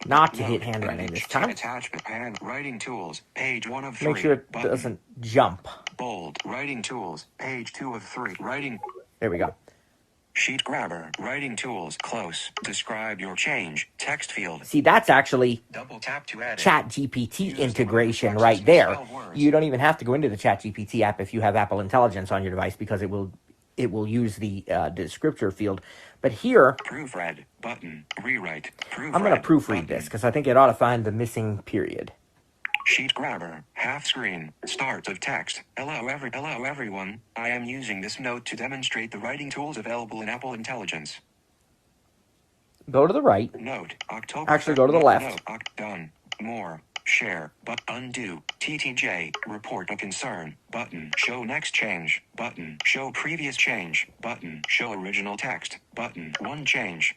not to hit Note. handwriting this Edit. time. Attachment. Handwriting tools. Page 1 of 3. Make sure it Button. doesn't jump. Bold. Writing tools. Page 2 of 3. Writing. There we go. Sheet grabber. Writing tools. Close. Describe your change. Text field. See, that's actually Double tap to edit. ChatGPT integration right there. You don't even have to go into the ChatGPT app if you have Apple Intelligence on your device because it will use the descriptor field. But here, Proofread. Button. Rewrite. Proofread. I'm going to proofread button. this because I think it ought to find the missing period. Sheet grabber. Half screen. Start of text. Hello everyone. I am using this note to demonstrate the writing tools available in Apple Intelligence. Go to the right. Note. October. Actually, go to the left. Note. Done. More. Share. But undo. TTJ. Report a concern. Button. Show next change. Button. Show previous change. Button. Show original text. Button. One change.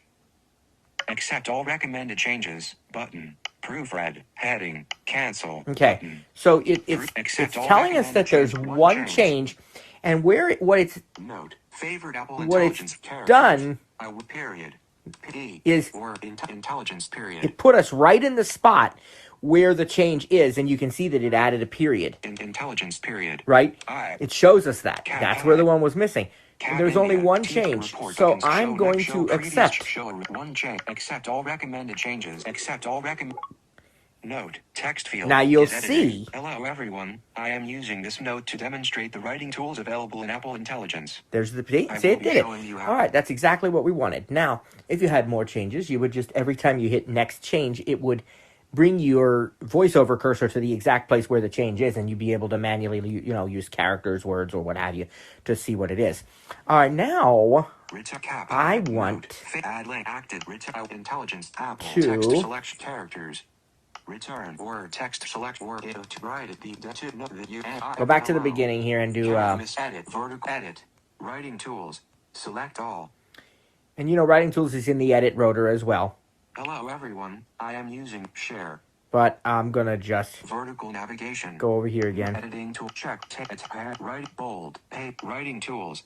Accept all recommended changes. Button. Proofread. Heading. Cancel. Okay, Button. so it's telling us that there's one change, and what it's Note. Favorite Apple what it's Intelligence characters. done I would period. P is or intelligence period. it put us right in the spot where the change is, and you can see that it added a period, Intelligence period. right? I. It shows us that. That's where the one was missing. There's only one change, so I'm going to accept. One change. Accept all recommended changes. Accept all Note. Text field. Now you'll is edited. see. Hello everyone. I am using this note to demonstrate the writing tools available in Apple Intelligence. There's the see, it did it. All right, that's exactly what we wanted. Now, if you had more changes, you would just every time you hit next change, it would bring your voiceover cursor to the exact place where the change is, and you'd be able to manually, use characters, words, or what have you to see what it is. All right, now I want add link acted intelligence Apple to text select characters. Return word text select word to write it go back to the beginning here and do edit vertical edit writing tools select all. And writing tools is in the edit rotor as well. Hello everyone, I am using share. But I'm gonna just vertical navigation. Go over here again. Editing tool check write bold writing tools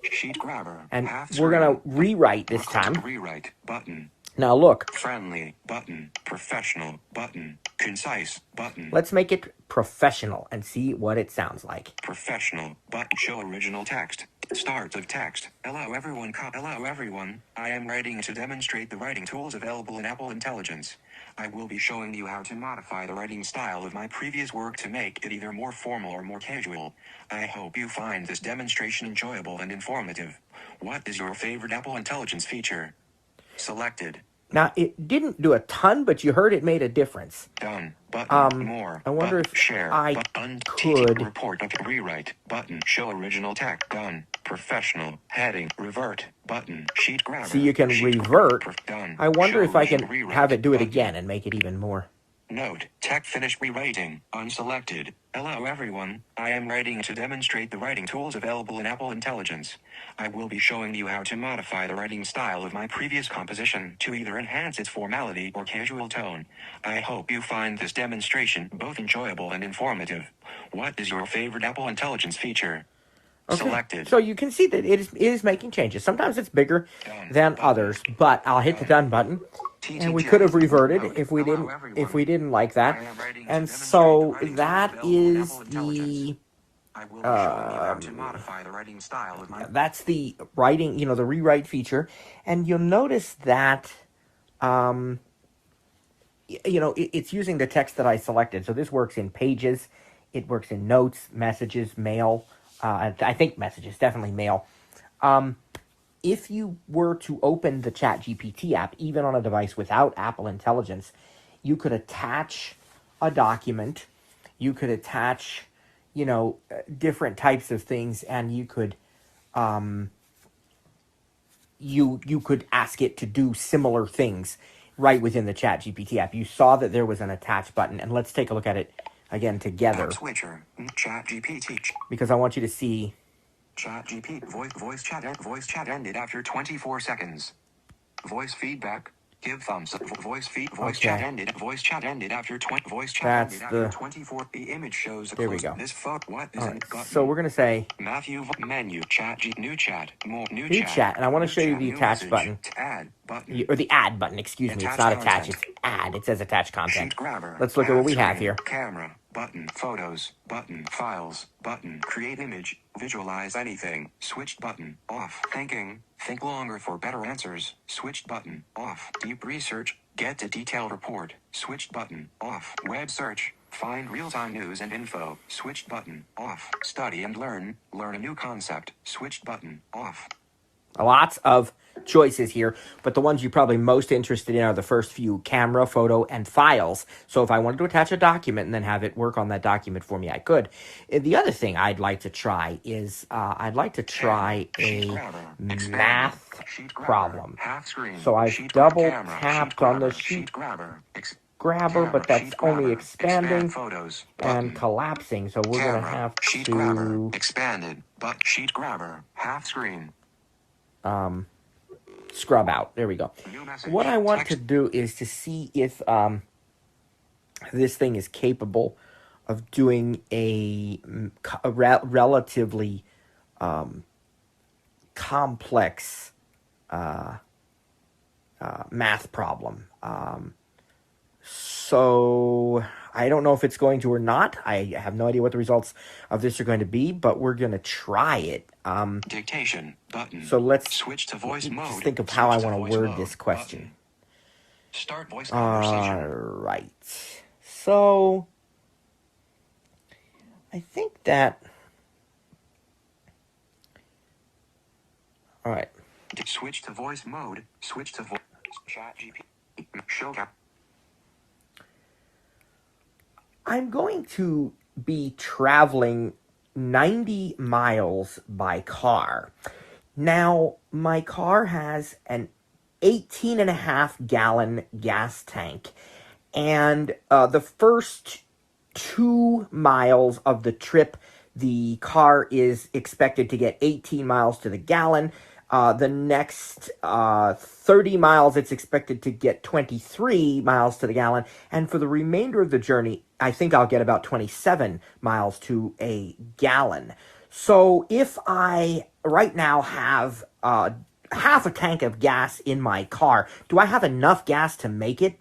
sheet grabber. And we're gonna rewrite this time. Rewrite button. Now look. Friendly button. Professional button. Concise button. Let's make it professional and see what it sounds like. Professional button. Show original text. Start of text. Hello everyone. Hello everyone. I am writing to demonstrate the writing tools available in Apple Intelligence. I will be showing you how to modify the writing style of my previous work to make it either more formal or more casual. I hope you find this demonstration enjoyable and informative. What is your favorite Apple Intelligence feature? Selected. Now, it didn't do a ton, but you heard it made a difference. Done. Button. More. I wonder button. if Share. I could report. Okay. Rewrite. Button. Show original text. Done. Professional. Heading. Revert. Button. Sheet grabber. See, you can revert. Done. I wonder Show if I can rewrite. have it do it Button. again and make it even more. Note. Tech finish rewriting. Unselected. Hello everyone. I am writing to demonstrate the writing tools available in Apple Intelligence. I will be showing you how to modify the writing style of my previous composition to either enhance its formality or casual tone. I hope you find this demonstration both enjoyable and informative. What is your favorite Apple Intelligence feature? Okay. Selected. So you can see that it is making changes. Sometimes it's bigger than others, but I'll hit the done button. And we could have reverted if we didn't like that. And so that is the that's the writing, the rewrite feature. And you'll notice that it's using the text that I selected. So this works in Pages, it works in Notes, Messages, Mail. I think Messages, definitely Mail. If you were to open the ChatGPT app, even on a device without Apple Intelligence, you could attach a document, you could attach, different types of things, and you could, you could ask it to do similar things right within the ChatGPT app. You saw that there was an attach button, and let's take a look at it again together. Switcher, ChatGPT. Because I want you to see. ChatGPT voice chat ended after 24 seconds. Voice feedback. Give thumbs up. Voice chat ended. Voice chat ended after 20. Voice chat ended after 24. The image shows. There we go. This photo. What is it? So we're gonna say Matthew menu chat new chat more new chat, and I want to show you the attach button. Add button. Or the add button. Excuse me. It's not attach. It's add. It says attach content. Grabber. Let's look at what we have here. Camera button. Photos button. Files button. Create image. Visualize anything. Switched button. Off. Thinking. Think longer for better answers. Switched button. Off. Deep research. Get a detailed report. Switched button. Off. Web search. Find real-time news and info. Switched button. Off. Study and learn. Learn a new concept. Switched button. Off. Lots of choices here, but the ones you're probably most interested in are the first few: camera, photo, and files. So if I wanted to attach a document and then have it work on that document for me, I could. The other thing I'd like to try is a math problem. So I've double tapped on the sheet grabber, but that's only expanding and collapsing. So we're going to have to expanded, but sheet grabber, half screen. Scrub out. There we go. What I want to do is to see if this thing is capable of doing a relatively complex math problem. So I don't know if it's going to or not. I have no idea what the results of this are going to be, but we're going to try it. Dictation button. So let's switch to voice just mode. think of how I Switch to want to voice word mode this question. button. Start voice All conversation. right. So I think that. All right. Switch to voice mode. Switch to voice. Chat GP. Show cap. I'm going to be traveling 90 miles by car. Now, my car has an 18.5-gallon gas tank, and the first 2 miles of the trip, the car is expected to get 18 miles to the gallon. The next 30 miles, it's expected to get 23 miles to the gallon. And for the remainder of the journey, I think I'll get about 27 miles to a gallon. So if I right now have half a tank of gas in my car, do I have enough gas to make it?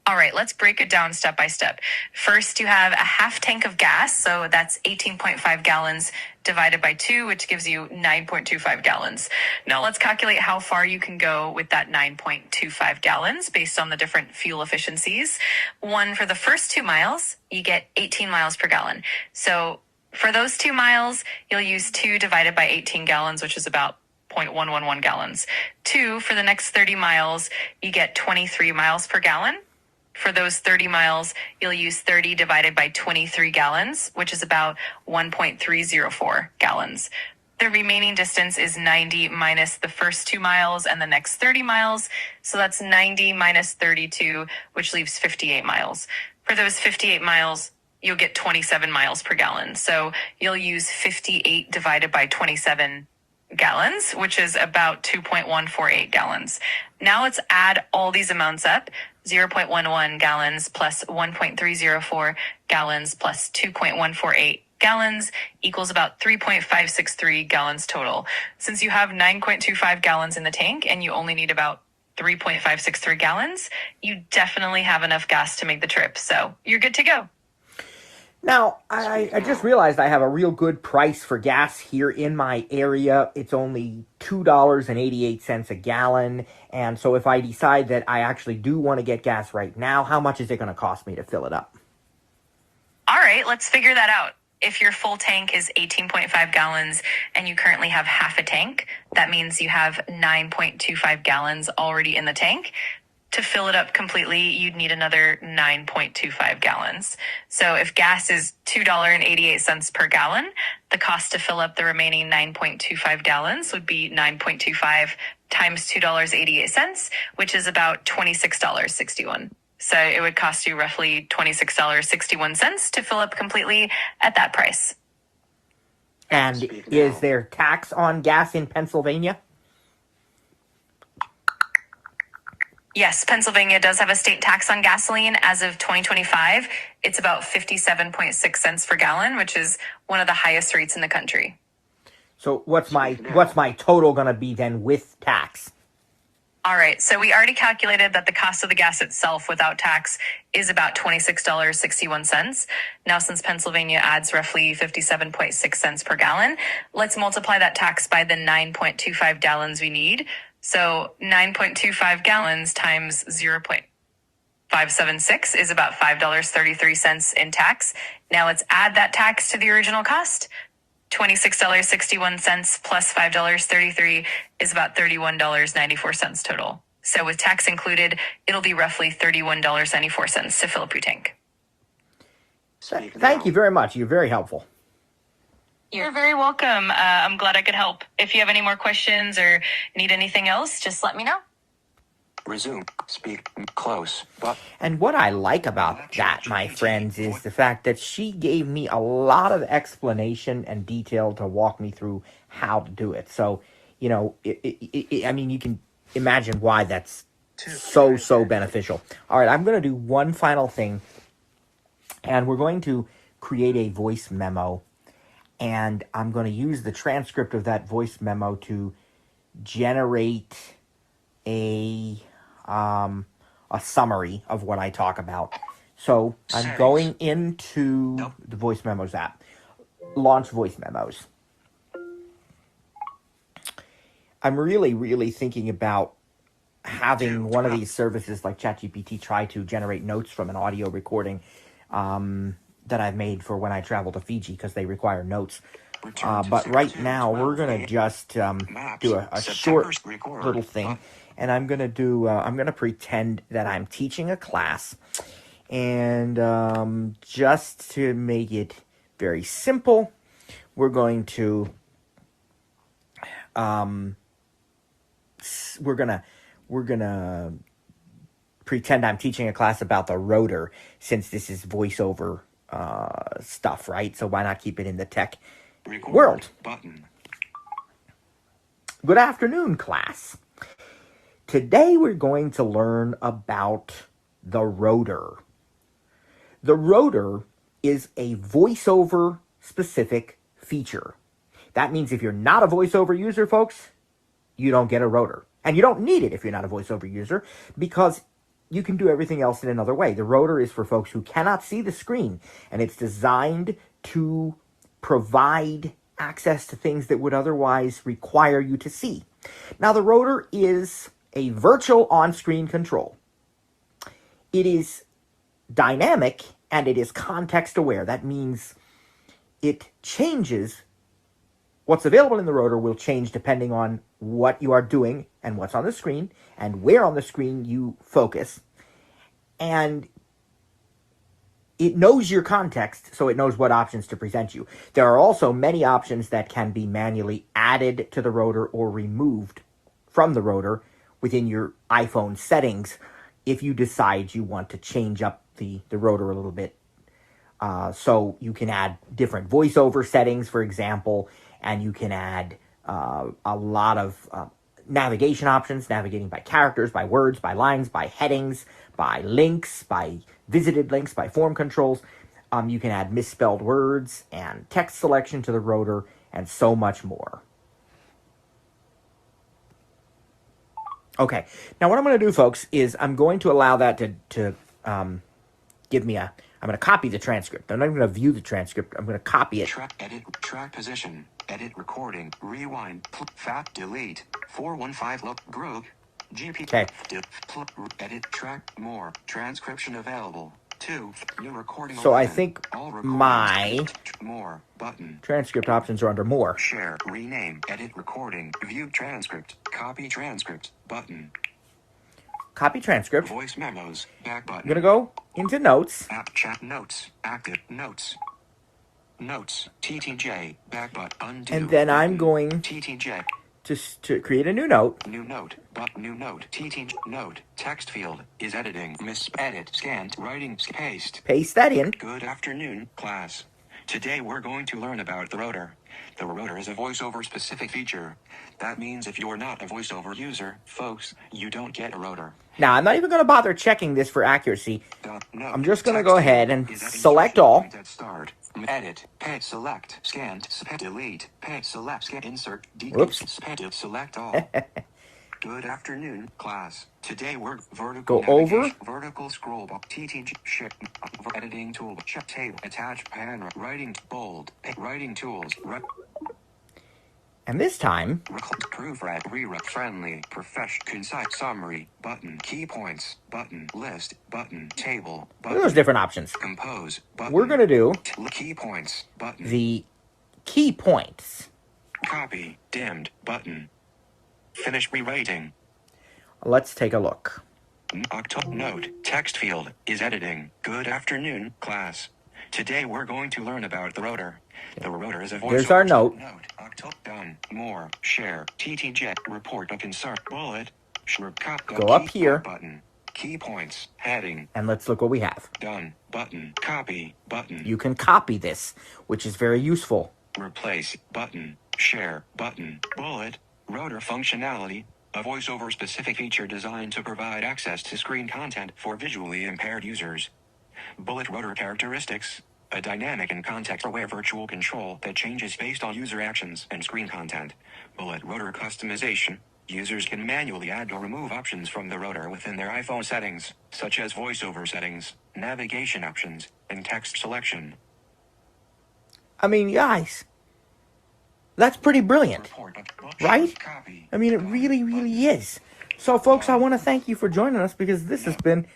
All right, let's break it down step by step. First, you have a half tank of gas, so that's 18.5 gallons divided by 2, which gives you 9.25 gallons. Now let's calculate how far you can go with that 9.25 gallons based on the different fuel efficiencies. One, for the first 2 miles, you get 18 miles per gallon. So for those 2 miles, you'll use 2 divided by 18 gallons, which is about 0.111 gallons. 2, for the next 30 miles, you get 23 miles per gallon. For those 30 miles, you'll use 30 divided by 23 gallons, which is about 1.304 gallons. The remaining distance is 90 minus the first 2 miles and the next 30 miles. So that's 90 minus 32, which leaves 58 miles. For those 58 miles, you'll get 27 miles per gallon. So you'll use 58 divided by 27 gallons, which is about 2.148 gallons. Now let's add all these amounts up. 0.11 gallons plus 1.304 gallons plus 2.148 gallons equals about 3.563 gallons total. Since you have 9.25 gallons in the tank and you only need about 3.563 gallons, you definitely have enough gas to make the trip. So you're good to go. Now, I just realized I have a real good price for gas here in my area. It's only $2.88 a gallon. And so if I decide that I actually do want to get gas right now, how much is it going to cost me to fill it up? All right, let's figure that out. If your full tank is 18.5 gallons and you currently have half a tank, that means you have 9.25 gallons already in the tank. To fill it up completely, you'd need another 9.25 gallons. So if gas is $2.88 per gallon, the cost to fill up the remaining 9.25 gallons would be 9.25 times $2.88, which is about $26.61. So it would cost you roughly $26.61 to fill up completely at that price. And is there tax on gas in Pennsylvania? Yes, Pennsylvania does have a state tax on gasoline. As of 2025, it's about 57.6 cents per gallon, which is one of the highest rates in the country. So what's my total going to be then with tax? All right, so we already calculated that the cost of the gas itself without tax is about $26.61. Now, since Pennsylvania adds roughly 57.6 cents per gallon, let's multiply that tax by the 9.25 gallons we need. So 9.25 gallons times 0.576 is about $5.33 in tax. Now let's add that tax to the original cost. $26.61 plus $5.33 is about $31.94 total. So with tax included, it'll be roughly $31.94 to fill up your tank. Thank you very much. You're very helpful. You're very welcome. I'm glad I could help. If you have any more questions or need anything else, just let me know. Resume. Speak close. But And what I like about that, my friends, is the fact that she gave me a lot of explanation and detail to walk me through how to do it. So, you know, I mean, you can imagine why that's So beneficial. All right, I'm going to do one final thing, and we're going to create a voice memo, and I'm going to use the transcript of that voice memo to generate a summary of what I talk about. So I'm going into the Voice Memos app, launch Voice Memos. I'm really thinking about having one of these services like ChatGPT try to generate notes from an audio recording that I've made for when I travel to Fiji, because they require notes. But right now we're gonna just do a short little thing, and I'm gonna pretend that I'm teaching a class, and just to make it very simple, we're gonna pretend I'm teaching a class about the rotor, since this is voiceover stuff, right? So why not keep it in the tech world? Button. Good afternoon, class. Today we're going to learn about the rotor. The rotor is a voiceover specific feature. That means if you're not a voiceover user, folks, you don't get a rotor. And you don't need it if you're not a voiceover user, because you can do everything else in another way. The rotor is for folks who cannot see the screen, and it's designed to provide access to things that would otherwise require you to see. Now, the rotor is a virtual on-screen control. It is dynamic, and it is context-aware. That means it changes. What's available in the rotor will change depending on what you are doing and what's on the screen and where on the screen you focus. And it knows your context, so it knows what options to present you. There are also many options that can be manually added to the rotor or removed from the rotor within your iPhone settings if you decide you want to change up the rotor a little bit. So you can add different voiceover settings, for example, and you can add a lot of navigation options, navigating by characters, by words, by lines, by headings, by links, by visited links, by form controls. You can add misspelled words and text selection to the rotor, and so much more. Okay, now what I'm going to do, folks, is I'm going to allow that to give me I'm going to copy the transcript. I'm not even going to view the transcript. I'm going to copy it. Track, edit, track position, edit recording, rewind, fat, delete, 415 look, group, GP, Okay. Edit, track, more, transcription available, 2, new recording. So 11, I think all recordings, my more, button, transcript options are under more. share, rename, edit recording, view transcript, copy transcript, button, Copy transcript. voice memos, back button. I'm going to go into notes. App chat notes, active notes. Notes, TTJ, back button, undo. And then I'm button, going TTJ, to create a new note. new note, new note, TTJ, note, text field, is editing, edit, scanned, writing, paste. Paste that in. Good afternoon, class. Today we're going to learn about the rotor. The rotor is a voiceover specific feature. That means if you're not a voiceover user, folks, you don't get a rotor. Now, I'm not even going to bother checking this for accuracy. Note, I'm just going to text go ahead field and is at select instruction all. point at start. Edit, pay, select, scanned, delete, pay, select, scan, insert, Whoops. select all. Good afternoon, class. Today we're Go vertical over. navigation, vertical scroll bar, TTG, shift, editing tool, check table, attach pan, writing, bold, writing tools, And this time, proofread, rewrite, friendly, professional, concise, summary, button, key points, button, list, button, table, look at those button, different options. compose, button, We're going to do key points, button, the key points. copy, dimmed, button, finish rewriting. Let's take a look. Note, text field, is editing. Good afternoon, class. Today we're going to learn about the rotor. The rotor is a voice. There's our note. Done. More. Share. TTJ. Report of concern. Bullet. Go up here. Button. Key points. Heading. And let's look what we have. Done. Button. Copy. Button. You can copy this, which is very useful. Replace. Button. Share. Button. Bullet. Rotor functionality. a voiceover-specific feature designed to provide access to screen content for visually impaired users. Bullet rotor characteristics, a dynamic and context-aware virtual control that changes based on user actions and screen content. Bullet rotor customization. Users can manually add or remove options from the rotor within their iPhone settings, such as voiceover settings, navigation options, and text selection. I mean, guys, that's pretty brilliant, right? I mean, it really, really is. So, folks, I want to thank you for joining us because this has been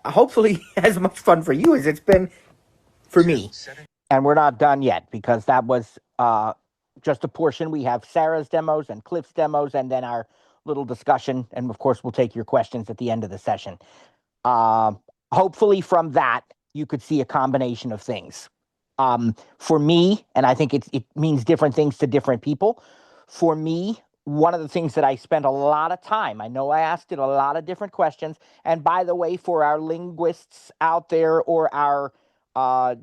hopefully as much fun for you as it's been for me. And we're not done yet because that was just a portion. We have Sarah's demos and Cliff's demos and then our little discussion. And, of course, we'll take your questions at the end of the session. Hopefully from that, you could see a combination of things. For me, and I think it means different things to different people. For me, one of the things that I spent a lot of time, I know I asked it a lot of different questions. And by the way, for our linguists out there or our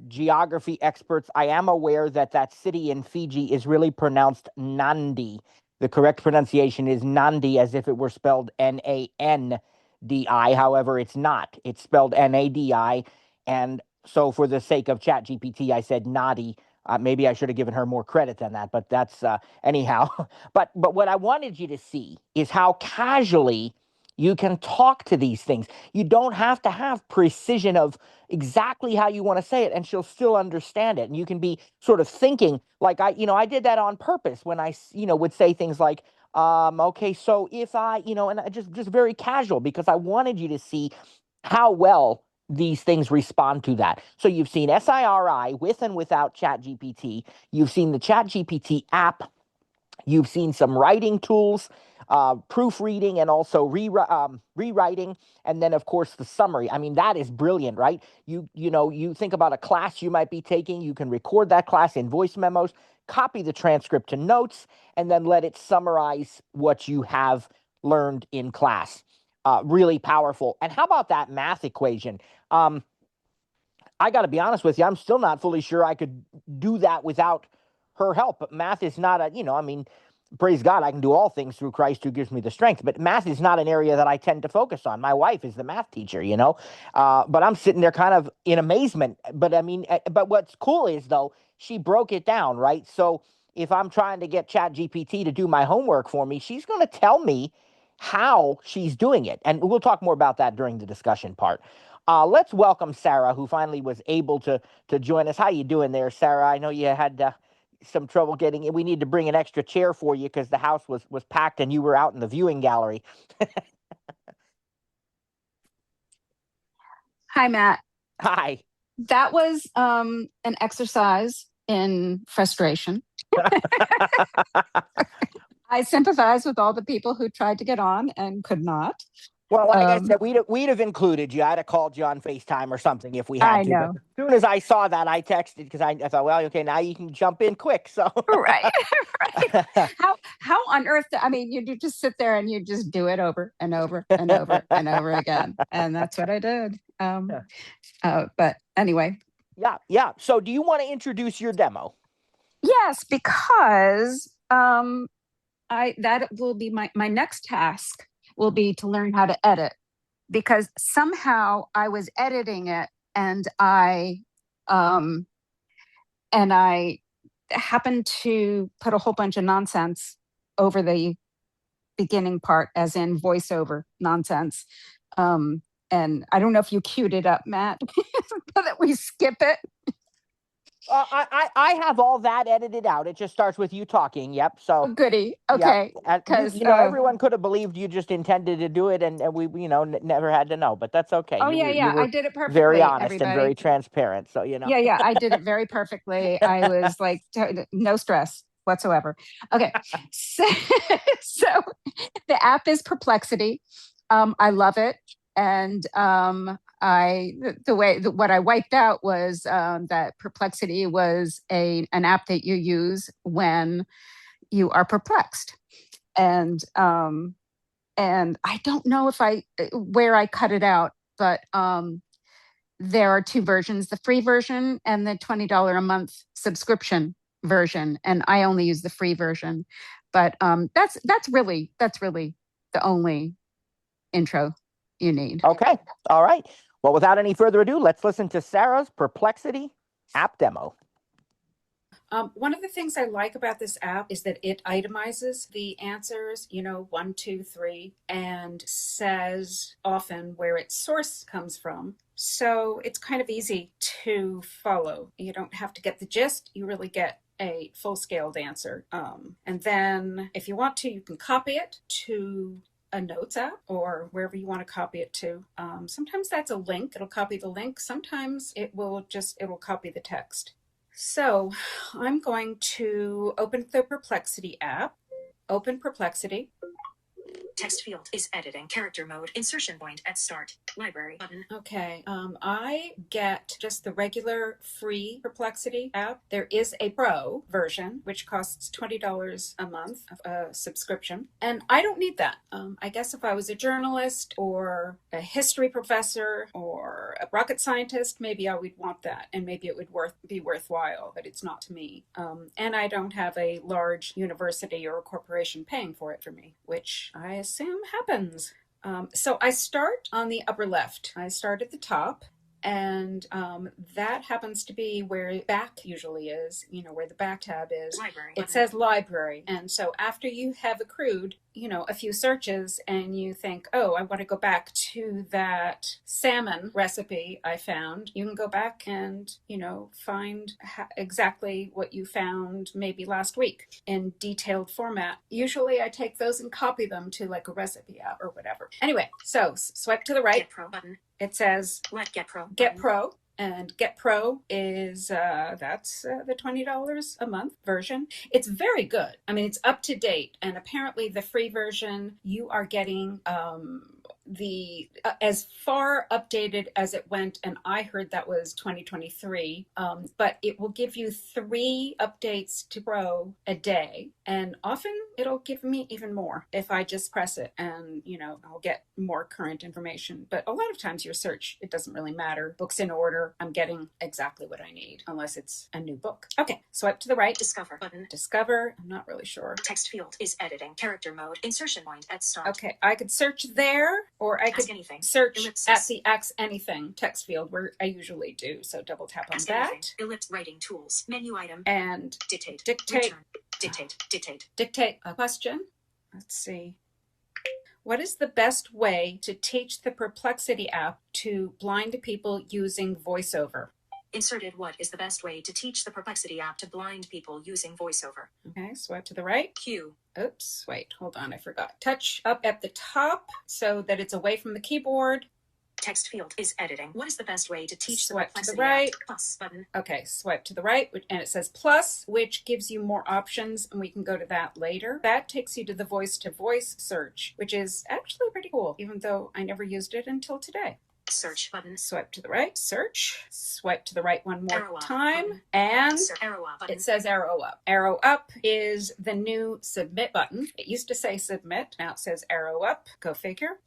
geography experts, I am aware that that city in Fiji is really pronounced Nandi. The correct pronunciation is Nandi, as if it were spelled Nandi. However, it's not. It's spelled Nadi. And so for the sake of ChatGPT, I said Nadi. Maybe I should have given her more credit than that, but that's anyhow. But what I wanted you to see is how casually you can talk to these things. You don't have to have precision of exactly how you want to say it, and she'll still understand it. And you can be sort of thinking like I did that on purpose when I would say things like, okay, so if I, and I just very casual because I wanted you to see how well these things respond to that. So you've seen SIRI with and without ChatGPT. You've seen the ChatGPT app. You've seen some writing tools, proofreading, and also rewriting, and then of course the summary. I mean, that is brilliant, right? You think about a class you might be taking. You can record that class in voice memos, copy the transcript to notes, and then let it summarize what you have learned in class. Really powerful. And how about that math equation? I got to be honest with you, I'm still not fully sure I could do that without her help. But math is not praise God, I can do all things through Christ who gives me the strength. But math is not an area that I tend to focus on. My wife is the math teacher, but I'm sitting there kind of in amazement. But but what's cool is, though, she broke it down, right? So if I'm trying to get ChatGPT to do my homework for me, she's going to tell me how she's doing it. And we'll talk more about that during the discussion part. Let's welcome Sarah, who finally was able to join us. How you doing there, Sarah? I know you had some trouble getting in. We need to bring an extra chair for you because the house was packed and you were out in the viewing gallery. Hi, Matt. Hi. That was an exercise in frustration. I sympathize with all the people who tried to get on and could not. Well, like I said, we'd have included you. I'd have called you on FaceTime or something if we had I to. know. But as soon as I saw that, I texted because I thought, well, okay, now you can jump in quick. So right. How on earth? I mean, you just sit there and you just do it over and over and over and over again, and that's what I did. But anyway. Yeah. So, do you want to introduce your demo? Yes, because that will be my next task. Will be to learn how to edit, because somehow I was editing it and I happened to put a whole bunch of nonsense over the beginning part, as in voiceover nonsense. And I don't know if you queued it up, Matt, so that we skip it. I have all that edited out. It just starts with you talking. Yep. So goody. Okay. Because everyone could have believed you just intended to do it, and we never had to know. But that's okay. Oh yeah. I did it perfectly. Very honest everybody. and very transparent. So Yeah. I did it very perfectly. I was like, no stress whatsoever. Okay. So the app is Perplexity. I love it. And what I wiped out was that Perplexity was an app that you use when you are perplexed, and I don't know where I cut it out, but there are two versions: the free version and the $20 a month subscription version, and I only use the free version. But that's really the only intro you need. Okay. All right. Well, without any further ado, let's listen to Sarah's Perplexity app demo. One of the things I like about this app is that it itemizes the answers, 1, 2, 3, and says often where its source comes from. So it's kind of easy to follow. You don't have to get the gist. You really get a full-scaled answer. And then if you want to, you can copy it to a notes app or wherever you want to copy it to. Sometimes that's a link. It'll copy the link. Sometimes it'll copy the text. So I'm going to open the Perplexity app. Open Perplexity. Text field is editing. Character mode. Insertion point at start. Library button. Okay. I get just the regular free Perplexity app. There is a pro version, which costs $20 a month of a subscription. And I don't need that. I guess if I was a journalist or a history professor or a rocket scientist, maybe I would want that. And maybe it would be worthwhile, but it's not to me. And I don't have a large university or a corporation paying for it for me, which I assume happens. So I start on the upper left. I start at the top, and that happens to be where back usually is, where the back tab is. Library. It says library. And so after you have accrued, a few searches and you think, oh, I want to go back to that salmon recipe I found, you can go back and, find exactly what you found maybe last week in detailed format. Usually I take those and copy them to like a recipe app or whatever. Anyway, so swipe to the right. Get Pro button. It says Get Pro. Get Pro. And Get Pro is, that's the $20 a month version. It's very good. I mean, it's up to date. And apparently the free version, you are getting as far updated as it went, and I heard that was 2023, but it will give you 3 updates to Pro a day, and often it'll give me even more if I just press it, and I'll get more current information. But a lot of times your search, it doesn't really matter. Books in order, I'm getting exactly what I need, unless it's a new book. Okay, swipe to the right. Discover button. Discover, I'm not really sure. Text field is editing. Character mode. Insertion point at start. Okay, I could search there, or I could anything. Search Ellipsis. at the Ask Anything text field where I usually do. So double tap on Ask that. anything. Ellipse writing tools. Menu item. And Dictate. Dictate. Return. Dictate. Dictate a question. Let's see. What is the best way to teach the Perplexity app to blind people using VoiceOver? Inserted. What is the best way to teach the Perplexity app to blind people using VoiceOver? Okay, swipe to the right. Q. Oops, wait, hold on, I forgot. Touch up at the top so that it's away from the keyboard. Text field is editing. What is the best way to teach the Swipe to Perplexity the right. app? Plus button. Okay, swipe to the right, and it says plus, which gives you more options, and we can go to that later. That takes you to the voice-to-voice search, which is actually pretty cool, even though I never used it until today. Search button. Swipe to the right, search. Swipe to the right one more Arrow up time, button. and Arrow up button. it says arrow up. Arrow up is the new submit button. It used to say submit, now it says arrow up. Go figure.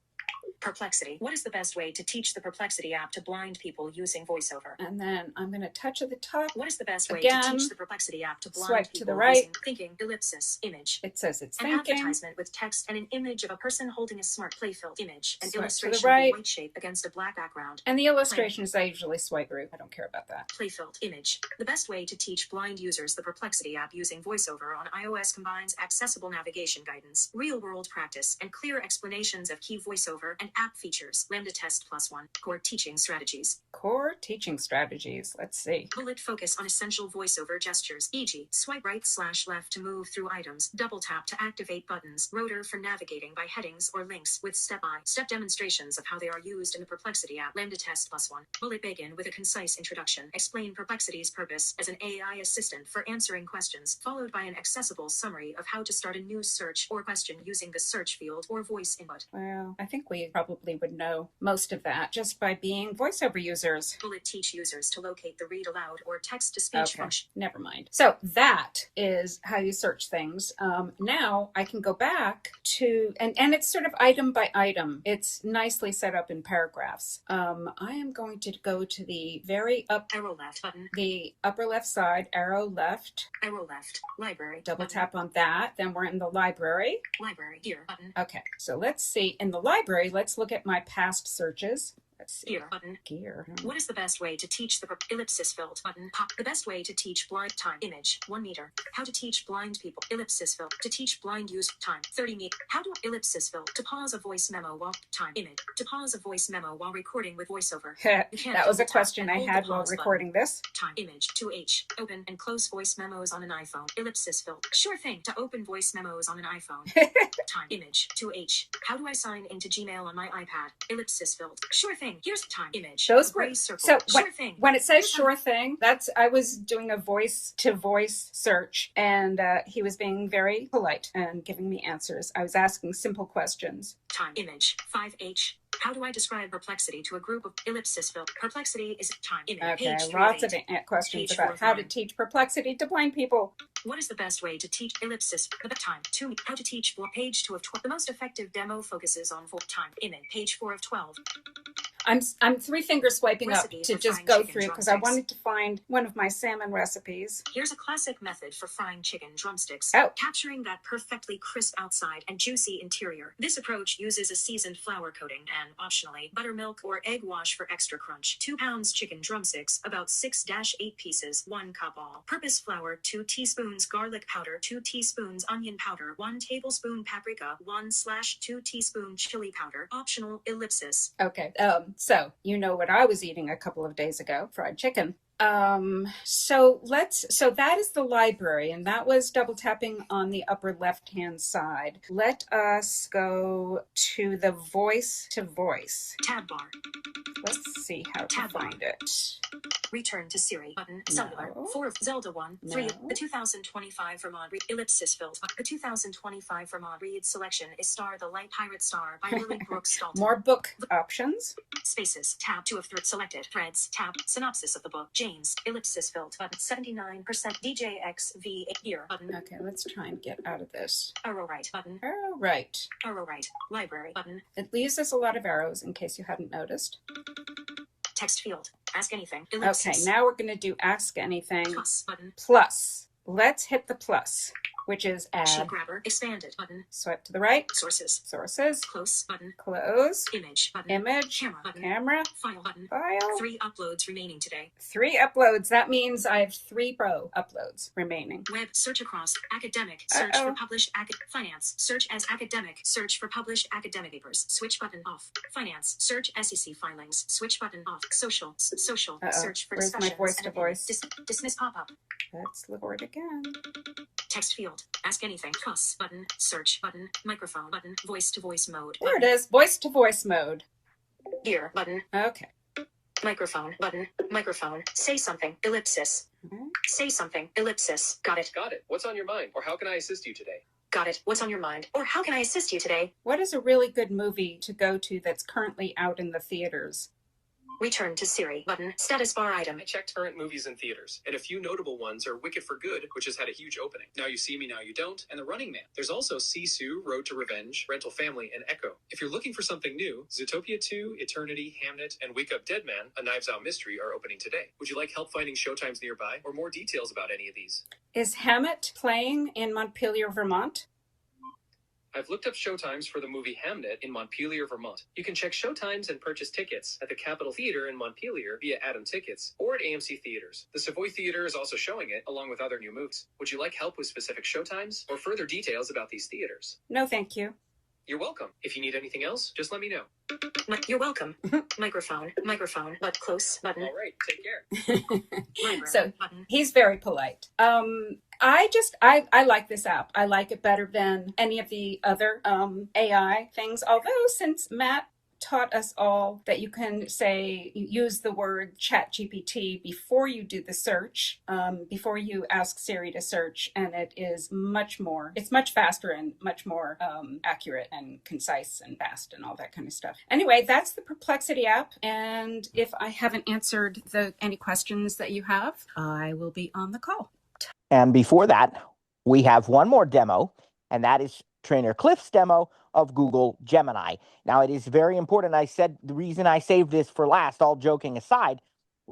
Perplexity. What is the best way to teach the Perplexity app to blind people using VoiceOver? And then I'm going to touch at the top. What is the best way Again, to teach the Perplexity app to blind swipe people to the right. using thinking? Ellipsis. Image. It says it's An thinking. advertisement with text and an image of a person holding a smart play-filled image. An Swipe to the illustration right. of a white shape against a black background. And the illustrations I usually swipe through. I don't care about that. Play-filled image. The best way to teach blind users the Perplexity app using VoiceOver on iOS combines accessible navigation guidance, real-world practice, and clear explanations of key VoiceOver and app features. Lambda Test +1. Core teaching strategies. Core teaching strategies. Let's see. Bullet focus on essential VoiceOver gestures, e.g., swipe right/left to move through items, double tap to activate buttons, rotor for navigating by headings or links, with step-by-step demonstrations of how they are used in the Perplexity app. Lambda Test +1. Bullet begin with a concise introduction. Explain Perplexity's purpose as an AI assistant for answering questions, followed by an accessible summary of how to start a new search or question using the search field or voice input. Well, I think we probably probably would know most of that just by being voiceover users. Will it teach users to locate the read aloud or text to speech function? Never mind. So that is how you search things. Now I can go back to, and it's sort of item by item. It's nicely set up in paragraphs. I am going to go to the very arrow left button. The upper left side, arrow left. Arrow left, library. Double tap on that. Then we're in the library. Library, here button. Okay, so let's see. In the library, let's look at my past searches. Let's see. Gear button. Gear. What is the best way to teach the ellipsis filled button? Pop. The best way to teach blind time. Image 1 meter. How to teach blind people. Ellipsis fill. To teach blind use time 30 meter. How to ellipsis fill. To pause a voice memo while time. Image. To pause a voice memo while recording with voiceover. That was a question I had while recording this. Time. Image 2H. Open and close voice memos on an iPhone. Ellipsis fill. Sure thing. To open voice memos on an iPhone. Time. Image 2H. How do I sign into Gmail on my iPad? Ellipsis filled. Sure thing. Here's time. Image. Those were circle. So sure thing. When it says sure thing, that's I was doing a voice to voice search, and he was being very polite and giving me answers. I was asking simple questions. Time. Image 5H. How do I describe perplexity to a group of ellipsis fill? Perplexity is time. Image. Okay, Page lots of 3 questions Page about 4 how to teach perplexity to blind people. What is the best way to teach ellipsis? The time. 2. How to teach page 2 of 12. The most effective demo focuses on full time. Image. Page 4 of 12. I'm 3 finger swiping Recipes up to for just frying go chicken through because I drumsticks. wanted to find one of my salmon recipes. Here's a classic method for frying chicken drumsticks. Oh. Capturing that perfectly crisp outside and juicy interior. This approach uses a seasoned flour coating and, optionally, buttermilk or egg wash for extra crunch. 2 pounds chicken drumsticks, about 6-8 pieces, 1 cup all-purpose flour, 2 teaspoons garlic powder, 2 teaspoons onion powder, 1 tablespoon paprika, 1/2 teaspoon chili powder, optional. Ellipsis. Okay, so you know what I was eating a couple of days ago, fried chicken. So that is the library, and that was double tapping on the upper left hand side. Let us go to the voice to voice. Tab bar. Let's see how to Tab bar. find it. Return to Siri button. Cellular. No. 4 of Zelda 1. 3. No. The 2025 Vermont ellipsis filled. The 2025 Vermont Read selection is Star the Light Pirate Star by Lily Brooks Dalton. More book options. Spaces. Tab 2 of 3 selected. Threads. Tab. Synopsis of the book. James. Ellipsis filled button. 79%. DJXV here button. Okay, let's try and get out of this. Arrow right button. All right. Arrow right. Library button. It leaves us a lot of arrows in case you hadn't noticed. Text field. Ask anything. Okay, Ellipsis. now we're going to do Ask Anything Plus button. plus. Let's hit the plus, which is Sheet add. grabber. Expanded button. Swipe to the right. Sources. Sources. Close button. Close. Image button. Image. Camera button. Camera. File button. File. 3 uploads remaining today. 3 uploads. That means I have 3 pro uploads remaining. Web search across academic search for Uh-oh. published finance search as academic search for published academic papers switch button off finance search SEC filings switch button off social Uh-oh. search for Where's my discussions voice and to opinions. voice? Dismiss pop up Let's look for it again. text field ask anything plus button search button microphone button voice to voice mode There it is. Voice to voice mode. here button Okay. microphone button microphone say something ellipsis Mhm. say something ellipsis got it Got it. What's on your mind? Or how can I assist you today? got it what's on your mind or how can I assist you today. What is a really good movie to go to that's currently out in the theaters? Return to Siri button status bar item. I checked current movies in theaters, and a few notable ones are Wicked for Good, which has had a huge opening, Now You See Me, Now You Don't, and The Running Man. There's also Sisu, Road to Revenge, Rental Family, and Echo. If you're looking for something new, Zootopia 2, Eternity, Hamnet, and Wake Up Dead Man, a Knives Out mystery, are opening today. Would you like help finding showtimes nearby, or more details about any of these? Is Hammett playing in Montpelier, Vermont? I've looked up showtimes for the movie Hamnet in Montpelier, Vermont. You can check showtimes and purchase tickets at the Capitol Theater in Montpelier via Atom Tickets or at AMC Theaters. The Savoy Theater is also showing it, along with other new movies. Would you like help with specific showtimes or further details about these theaters? No, thank you. You're welcome. If you need anything else, just let me know. You're welcome. Microphone, but close button. All right, take care. Library So button. he's very polite. I like this app. I like it better than any of the other AI things. Although since Matt taught us all that you can say, use the word ChatGPT before you do the search, before you ask Siri to search, and it's much faster and much more accurate and concise and fast and all that kind of stuff. Anyway, that's the Perplexity app. And if I haven't answered any questions that you have, I will be on the call. And before that, we have one more demo, and that is Trainer Cliff's demo of Google Gemini. Now, it is very important. I said the reason I saved this for last, all joking aside,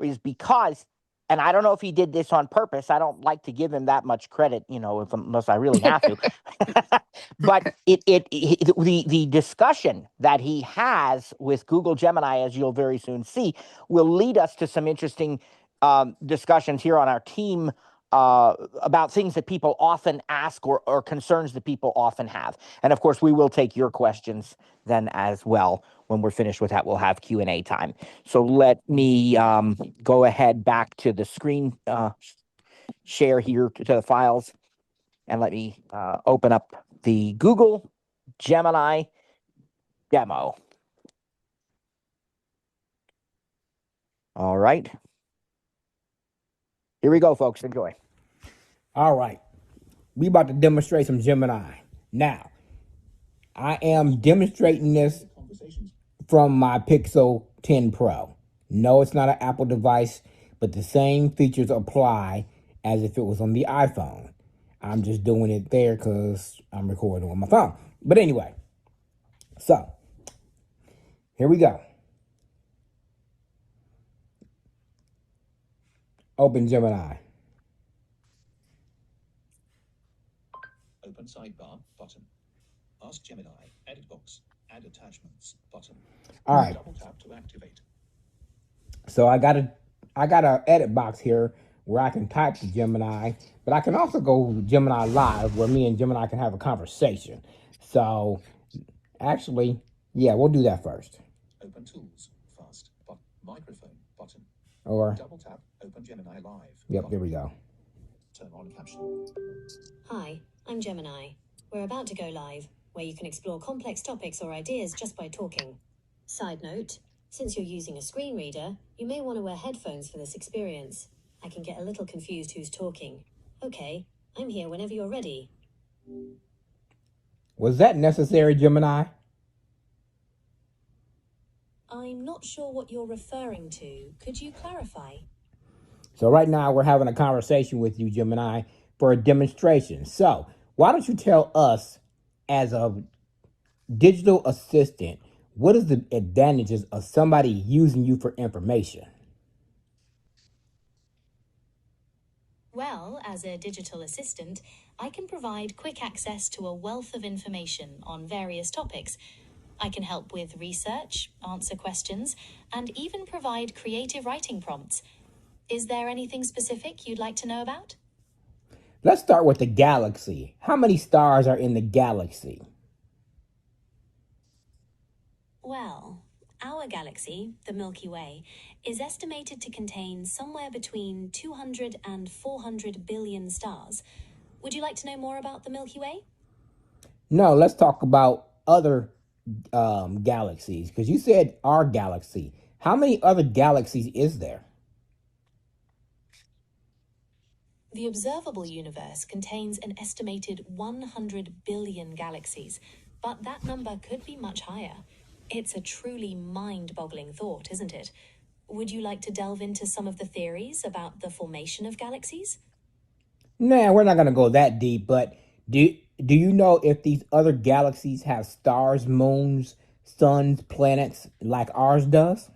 is because, and I don't know if he did this on purpose. I don't like to give him that much credit, unless I really have to. But the discussion that he has with Google Gemini, as you'll very soon see, will lead us to some interesting discussions here on our team about things that people often ask or concerns that people often have. And of course, we will take your questions then as well. When we're finished with that, we'll have Q&A time. So let me go ahead back to the screen share here to the files. And let me open up the Google Gemini demo. All right. Here we go, folks. Enjoy. All right. We about to demonstrate some Gemini. Now, I am demonstrating this from my Pixel 10 Pro. No, it's not an Apple device, but the same features apply as if it was on the iPhone. I'm just doing it there because I'm recording on my phone. But anyway, so here we go. Open Gemini. Open sidebar button. Ask Gemini. Edit box. Add attachments button. All right. Double tap to activate. So I got a edit box here where I can type to Gemini, but I can also go Gemini Live where me and Gemini can have a conversation. So actually, yeah, we'll do that first. Open tools. Fast. Microphone button. Or double tap. Open Gemini Live. Yep, there we go. Turn on caption. Hi, I'm Gemini. We're about to go live, where you can explore complex topics or ideas just by talking. Side note, since you're using a screen reader, you may want to wear headphones for this experience. I can get a little confused who's talking. Okay, I'm here whenever you're ready. Was that necessary, Gemini? I'm not sure what you're referring to. Could you clarify? So right now we're having a conversation with you, Gemini, for a demonstration. So why don't you tell us, as a digital assistant, what is the advantages of somebody using you for information? Well, as a digital assistant, I can provide quick access to a wealth of information on various topics. I can help with research, answer questions, and even provide creative writing prompts. Is there anything specific you'd like to know about? Let's start with the galaxy. How many stars are in the galaxy? Well, our galaxy, the Milky Way, is estimated to contain somewhere between 200 and 400 billion stars. Would you like to know more about the Milky Way? No, let's talk about other galaxies, because you said our galaxy. How many other galaxies is there? The observable universe contains an estimated 100 billion galaxies, but that number could be much higher. It's a truly mind-boggling thought, isn't it? Would you like to delve into some of the theories about the formation of galaxies? Nah, we're not going to go that deep, but do you know if these other galaxies have stars, moons, suns, planets like ours does?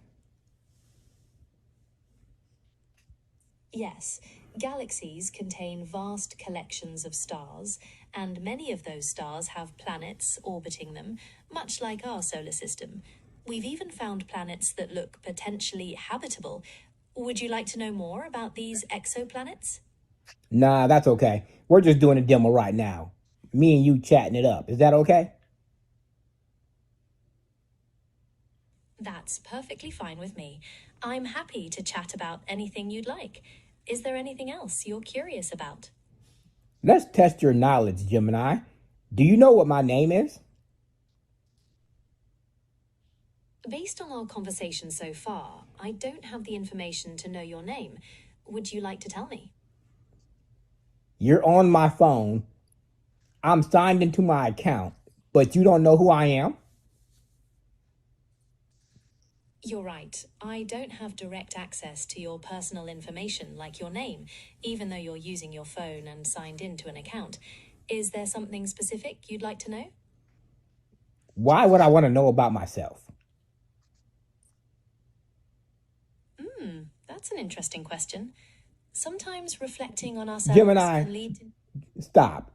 Yes. Galaxies contain vast collections of stars, and many of those stars have planets orbiting them, much like our solar system. We've even found planets that look potentially habitable. Would you like to know more about these exoplanets? Nah, that's okay. We're just doing a demo right now. Me and you chatting it up. Is that okay? That's perfectly fine with me. I'm happy to chat about anything you'd like. Is there anything else you're curious about? Let's test your knowledge, Gemini. Do you know what my name is? Based on our conversation so far, I don't have the information to know your name. Would you like to tell me? You're on my phone. I'm signed into my account, but you don't know who I am? You're right. I don't have direct access to your personal information like your name, even though you're using your phone and signed into an account. Is there something specific you'd like to know? Why would I want to know about myself? That's an interesting question. Sometimes reflecting on ourselves Gemini, can lead to... stop.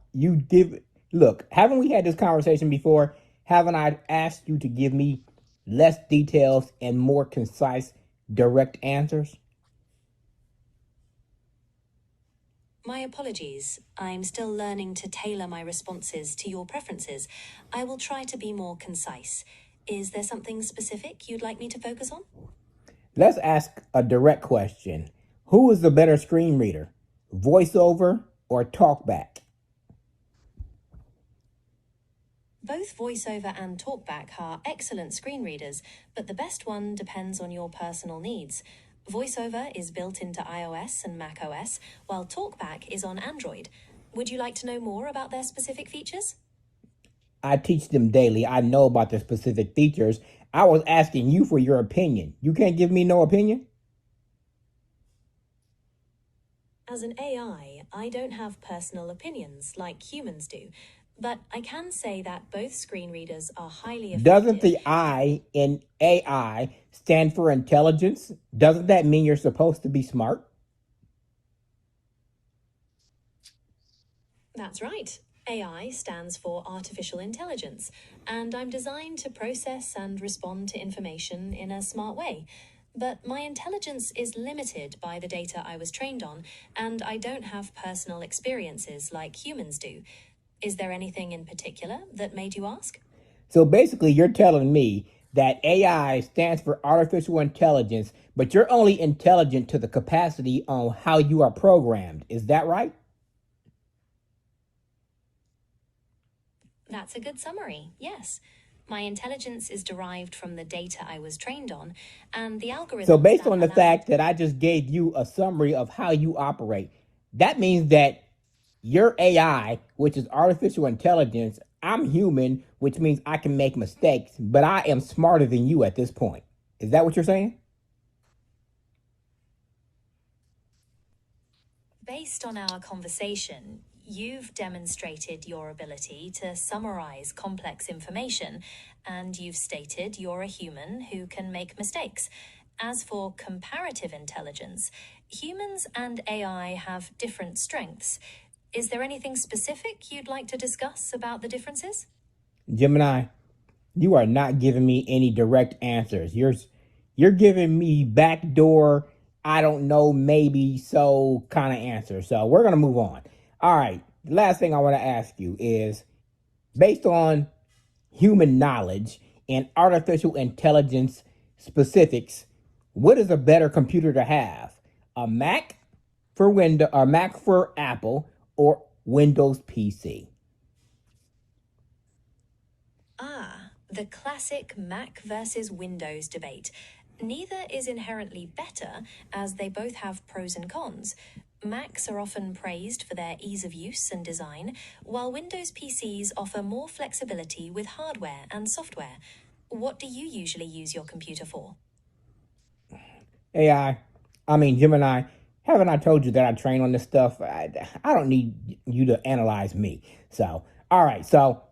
Look, haven't we had this conversation before? Haven't I asked you to give me less details and more concise, direct answers? My apologies. I'm still learning to tailor my responses to your preferences. I will try to be more concise. Is there something specific you'd like me to focus on? Let's ask a direct question. Who is the better screen reader, VoiceOver or TalkBack? Both VoiceOver and TalkBack are excellent screen readers, but the best one depends on your personal needs. VoiceOver is built into iOS and macOS, while TalkBack is on Android. Would you like to know more about their specific features? I teach them daily. I know about the specific features. I was asking you for your opinion. You can't give me no opinion? As an AI, I don't have personal opinions like humans do, but I can say that both screen readers are highly effective. Doesn't the I in AI stand for intelligence? Doesn't that mean you're supposed to be smart? That's right. AI stands for artificial intelligence, and I'm designed to process and respond to information in a smart way. But my intelligence is limited by the data I was trained on, and I don't have personal experiences like humans do. Is there anything in particular that made you ask? So basically, you're telling me that AI stands for artificial intelligence, but you're only intelligent to the capacity on how you are programmed. Is that right? That's a good summary, yes. My intelligence is derived from the data I was trained on, and the algorithm... So based on the fact that I just gave you a summary of how you operate, that means that your AI, which is artificial intelligence, I'm human, which means I can make mistakes, but I am smarter than you at this point. Is that what you're saying? Based on our conversation, you've demonstrated your ability to summarize complex information, and you've stated you're a human who can make mistakes. As for comparative intelligence, humans and AI have different strengths. Is there anything specific you'd like to discuss about the differences? Gemini, you are not giving me any direct answers. You're giving me backdoor, I don't know, maybe so kind of answers. So we're going to move on. All right. The last thing I want to ask you is, based on human knowledge and artificial intelligence specifics, what is a better computer to have? A Mac for Windows, or Mac for Apple, or Windows PC? The classic Mac versus Windows debate. Neither is inherently better, as they both have pros and cons. Macs are often praised for their ease of use and design, while Windows PCs offer more flexibility with hardware and software. What do you usually use your computer for? Gemini, haven't I told you that I train on this stuff? I don't need you to analyze me. So, all right. So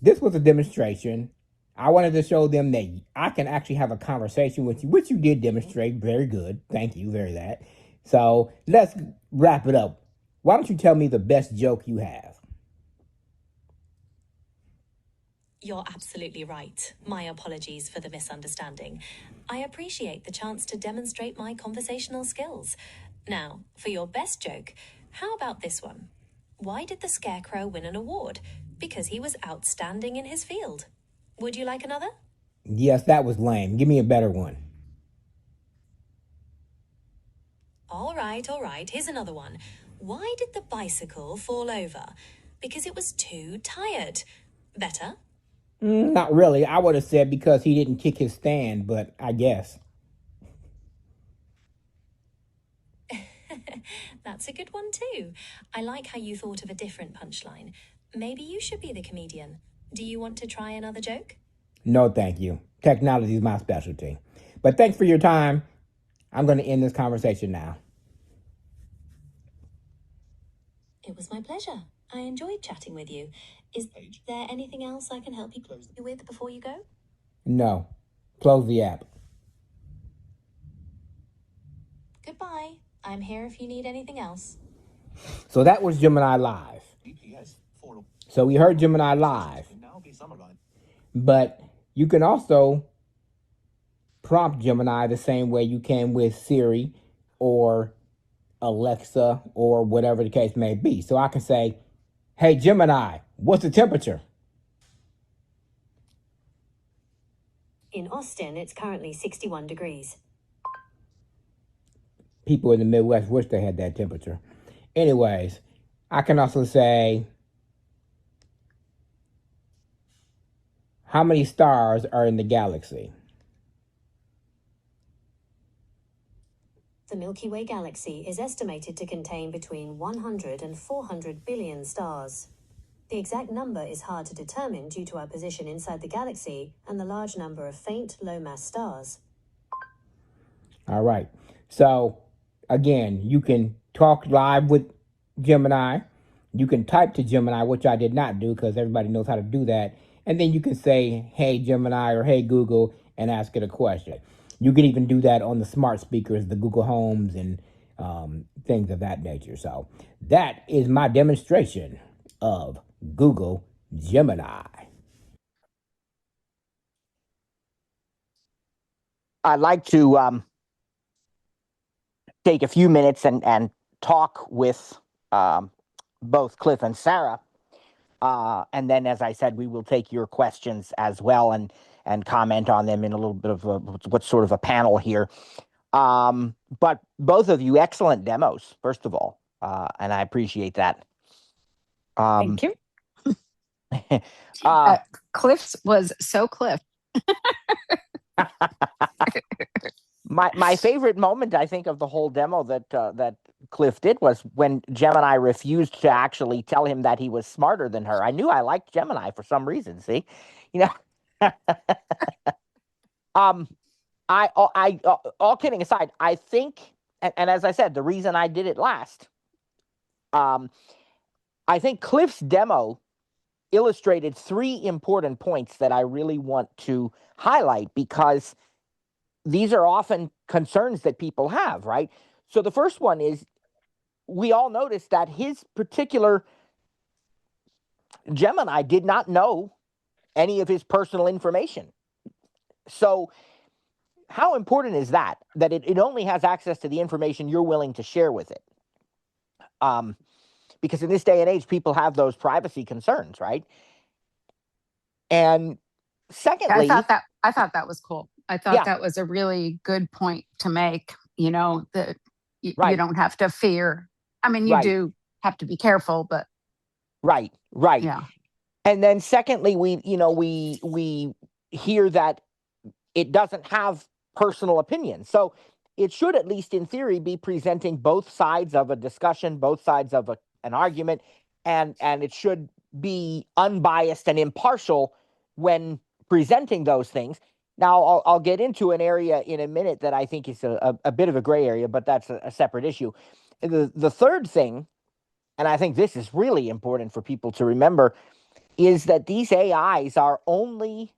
this was a demonstration. I wanted to show them that I can actually have a conversation with you, which you did demonstrate. Very good. Thank you. Very that. So let's wrap it up. Why don't you tell me the best joke you have? You're absolutely right. My apologies for the misunderstanding. I appreciate the chance to demonstrate my conversational skills. Now, for your best joke, how about this one? Why did the Scarecrow win an award? Because he was outstanding in his field. Would you like another? Yes, that was lame. Give me a better one. All right. Here's another one. Why did the bicycle fall over? Because it was too tired. Better? Not really. I would have said because he didn't kick his stand, but I guess. That's a good one too. I like how you thought of a different punchline. Maybe you should be the comedian. Do you want to try another joke? No, thank you. Technology is my specialty. But thanks for your time. I'm going to end this conversation now. It was my pleasure. I enjoyed chatting with you. Is there anything else I can help you with before you go? No. Close the app. Goodbye. I'm here if you need anything else. So that was Gemini Live. So we heard Gemini Live. But you can also prompt Gemini the same way you can with Siri or Alexa or whatever the case may be. So I can say, hey, Gemini, what's the temperature? In Austin, it's currently 61 degrees. People in the Midwest wish they had that temperature. Anyways, I can also say, how many stars are in the galaxy? The Milky Way galaxy is estimated to contain between 100 and 400 billion stars. The exact number is hard to determine due to our position inside the galaxy and the large number of faint, low-mass stars. All right. So, again, you can talk live with Gemini. You can type to Gemini, which I did not do because everybody knows how to do that. And then you can say, hey, Gemini, or hey, Google, and ask it a question. You can even do that on the smart speakers, the Google Homes, and things of that nature. So that is my demonstration of Google Gemini. I'd like to take a few minutes and talk with both Cliff and Sarah. And then, as I said, we will take your questions as well and comment on them in a little bit of what's sort of a panel here. But both of you, excellent demos, first of all, and I appreciate that. Thank you. Cliff's was so Cliff. My favorite moment, I think, of the whole demo that Cliff did was when Gemini refused to actually tell him that he was smarter than her. I knew I liked Gemini for some reason. See, I all kidding aside, I think, and as I said, the reason I did it last, I think Cliff's demo illustrated three important points that I really want to highlight because these are often concerns that people have, right? So the first one is we all noticed that his particular Gemini did not know any of his personal information. So how important is that it only has access to the information you're willing to share with it? Because in this day and age, people have those privacy concerns, right? And secondly, I thought that was cool. I thought that was a really good point to make, that you don't have to fear. I mean, you do have to be careful, but. Right. Yeah. And then secondly, we hear that it doesn't have personal opinions. So it should, at least in theory, be presenting both sides of a discussion, both sides of an argument, and it should be unbiased and impartial when presenting those things. Now, I'll get into an area in a minute that I think is a bit of a gray area, but that's a separate issue. The third thing, and I think this is really important for people to remember, is that these AIs are only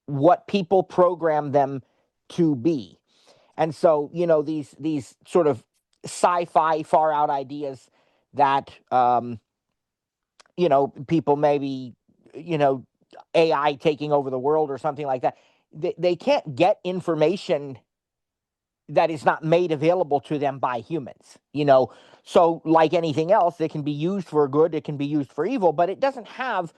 what people program them to be. And so, these sort of sci-fi far out ideas that, people maybe, AI taking over the world or something like that, they can't get information that is not made available to them by humans, So like anything else, it can be used for good, it can be used for evil, but it doesn't have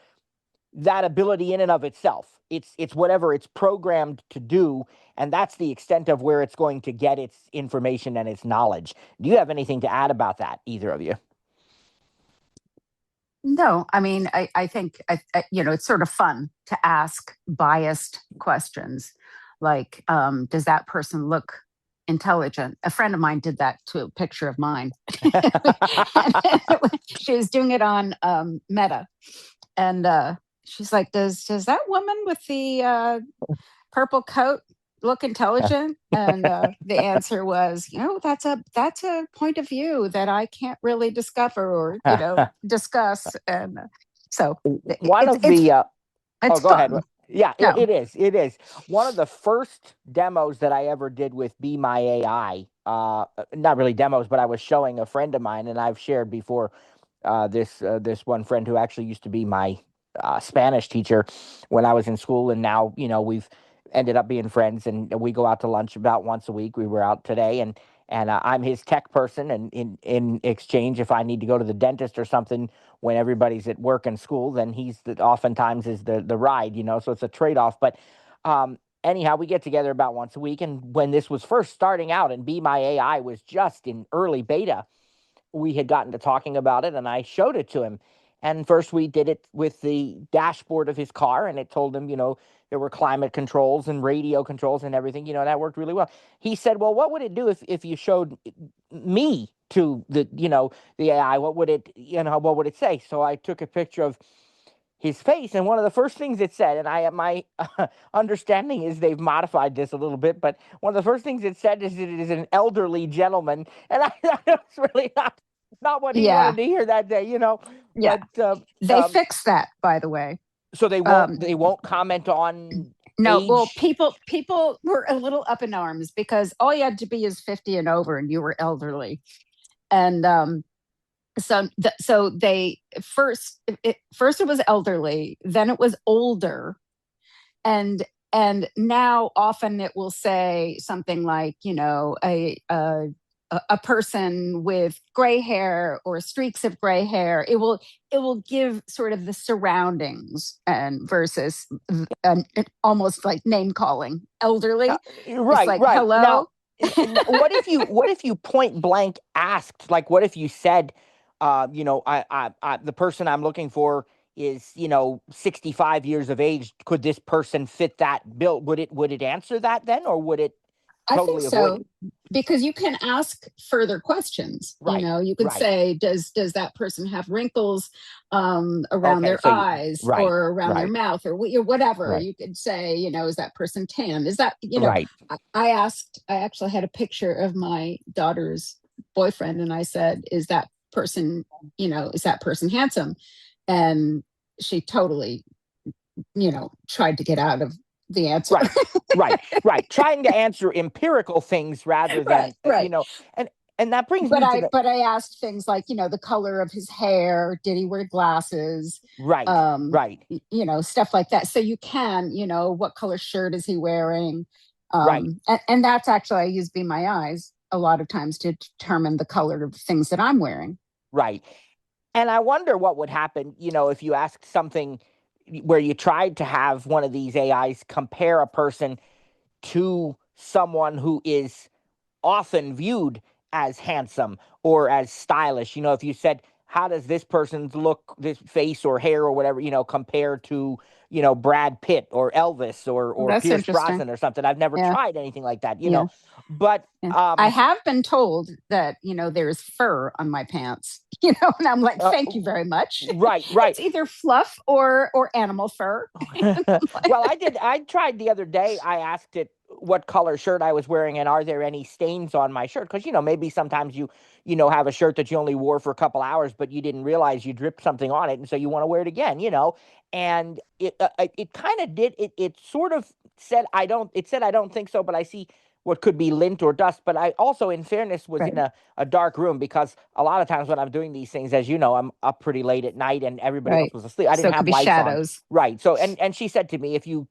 that ability in and of itself. It's whatever it's programmed to do, and that's the extent of where it's going to get its information and its knowledge. Do you have anything to add about that, either of you? No, I mean, I think, it's sort of fun to ask biased questions like, does that person look intelligent? A friend of mine did that to a picture of mine. She was doing it on Meta. And she's like, does that woman with the purple coat look intelligent? And the answer was, that's a point of view that I can't really discover or discuss. And so One of the it's go fun. ahead. Yeah, No. it is. It is. One of the first demos that I ever did with Be My AI, not really demos, but I was showing a friend of mine, and I've shared before this one friend who actually used to be my Spanish teacher when I was in school, and now we've ended up being friends, and we go out to lunch about once a week. We were out today, and I'm his tech person, and in exchange, if I need to go to the dentist or something when everybody's at work and school, then he's oftentimes is the ride, so it's a trade-off. But anyhow, we get together about once a week, and when this was first starting out and Be My AI was just in early beta, we had gotten to talking about it, and I showed it to him. And first we did it with the dashboard of his car, and it told him, there were climate controls and radio controls and everything, that worked really well. He said, well, what would it do if you showed me to the AI? What would it say? So I took a picture of his face, and one of the first things it said, and my understanding is they've modified this a little bit, but one of the first things it said is that it is an elderly gentleman, and I that's really not what he wanted to hear that day, Yeah. But They fixed that, by the way. so they won't comment on No, age? well, people were a little up in arms because all you had to be is 50 and over, and you were elderly. And so they first it was elderly, then it was older, and now often it will say something like, a person with gray hair or streaks of gray hair. It will give sort of the surroundings and versus almost like name calling elderly. Right, like, right. hello. Now, what if you point blank asked, like, what if you said, the person I'm looking for is 65 years of age. Could this person fit that bill? Would it answer that then, or would it totally I think so, avoid it? because you can ask further questions. Right, You could right. say, does that person have wrinkles around Okay, their so eyes right, or around their right, mouth or whatever? right, You could say, is that person tan? Is that, right. I actually had a picture of my daughter's boyfriend, and I said, is that person handsome? And she totally, tried to get out of the answer. Right. Trying to answer empirical things rather than, Right. And that brings But me to I asked things like, the color of his hair, did he wear glasses? right, right, Stuff like that. So you can, what color shirt is he wearing? right, And that's actually, I use Be My Eyes a lot of times to determine the color of things that I'm wearing. right. And I wonder what would happen, if you asked something where you tried to have one of these AIs compare a person to someone who is often viewed as handsome or as stylish. If you said, how does this person's look, this face or hair or whatever, compare to, Brad Pitt or Elvis or That's Pierce interesting. Brosnan or something? I've never Yeah. tried anything like that, Yeah. But Yeah. I have been told that, there's fur on my pants, and I'm like, thank you very much. Right. It's either fluff or animal fur. Well, I tried the other day. I asked it what color shirt I was wearing and are there any stains on my shirt? Because, maybe sometimes you have a shirt that you only wore for a couple hours, but you didn't realize you dripped something on it. And so you want to wear it again, and it kind of did. It sort of said, I don't think so, but I see what could be lint or dust. But I also, in fairness, was in a dark room, because a lot of times when I'm doing these things, as you know, I'm up pretty late at night and everybody else was asleep. I didn't have lights shadows. on. Right. So, and she said to me, if you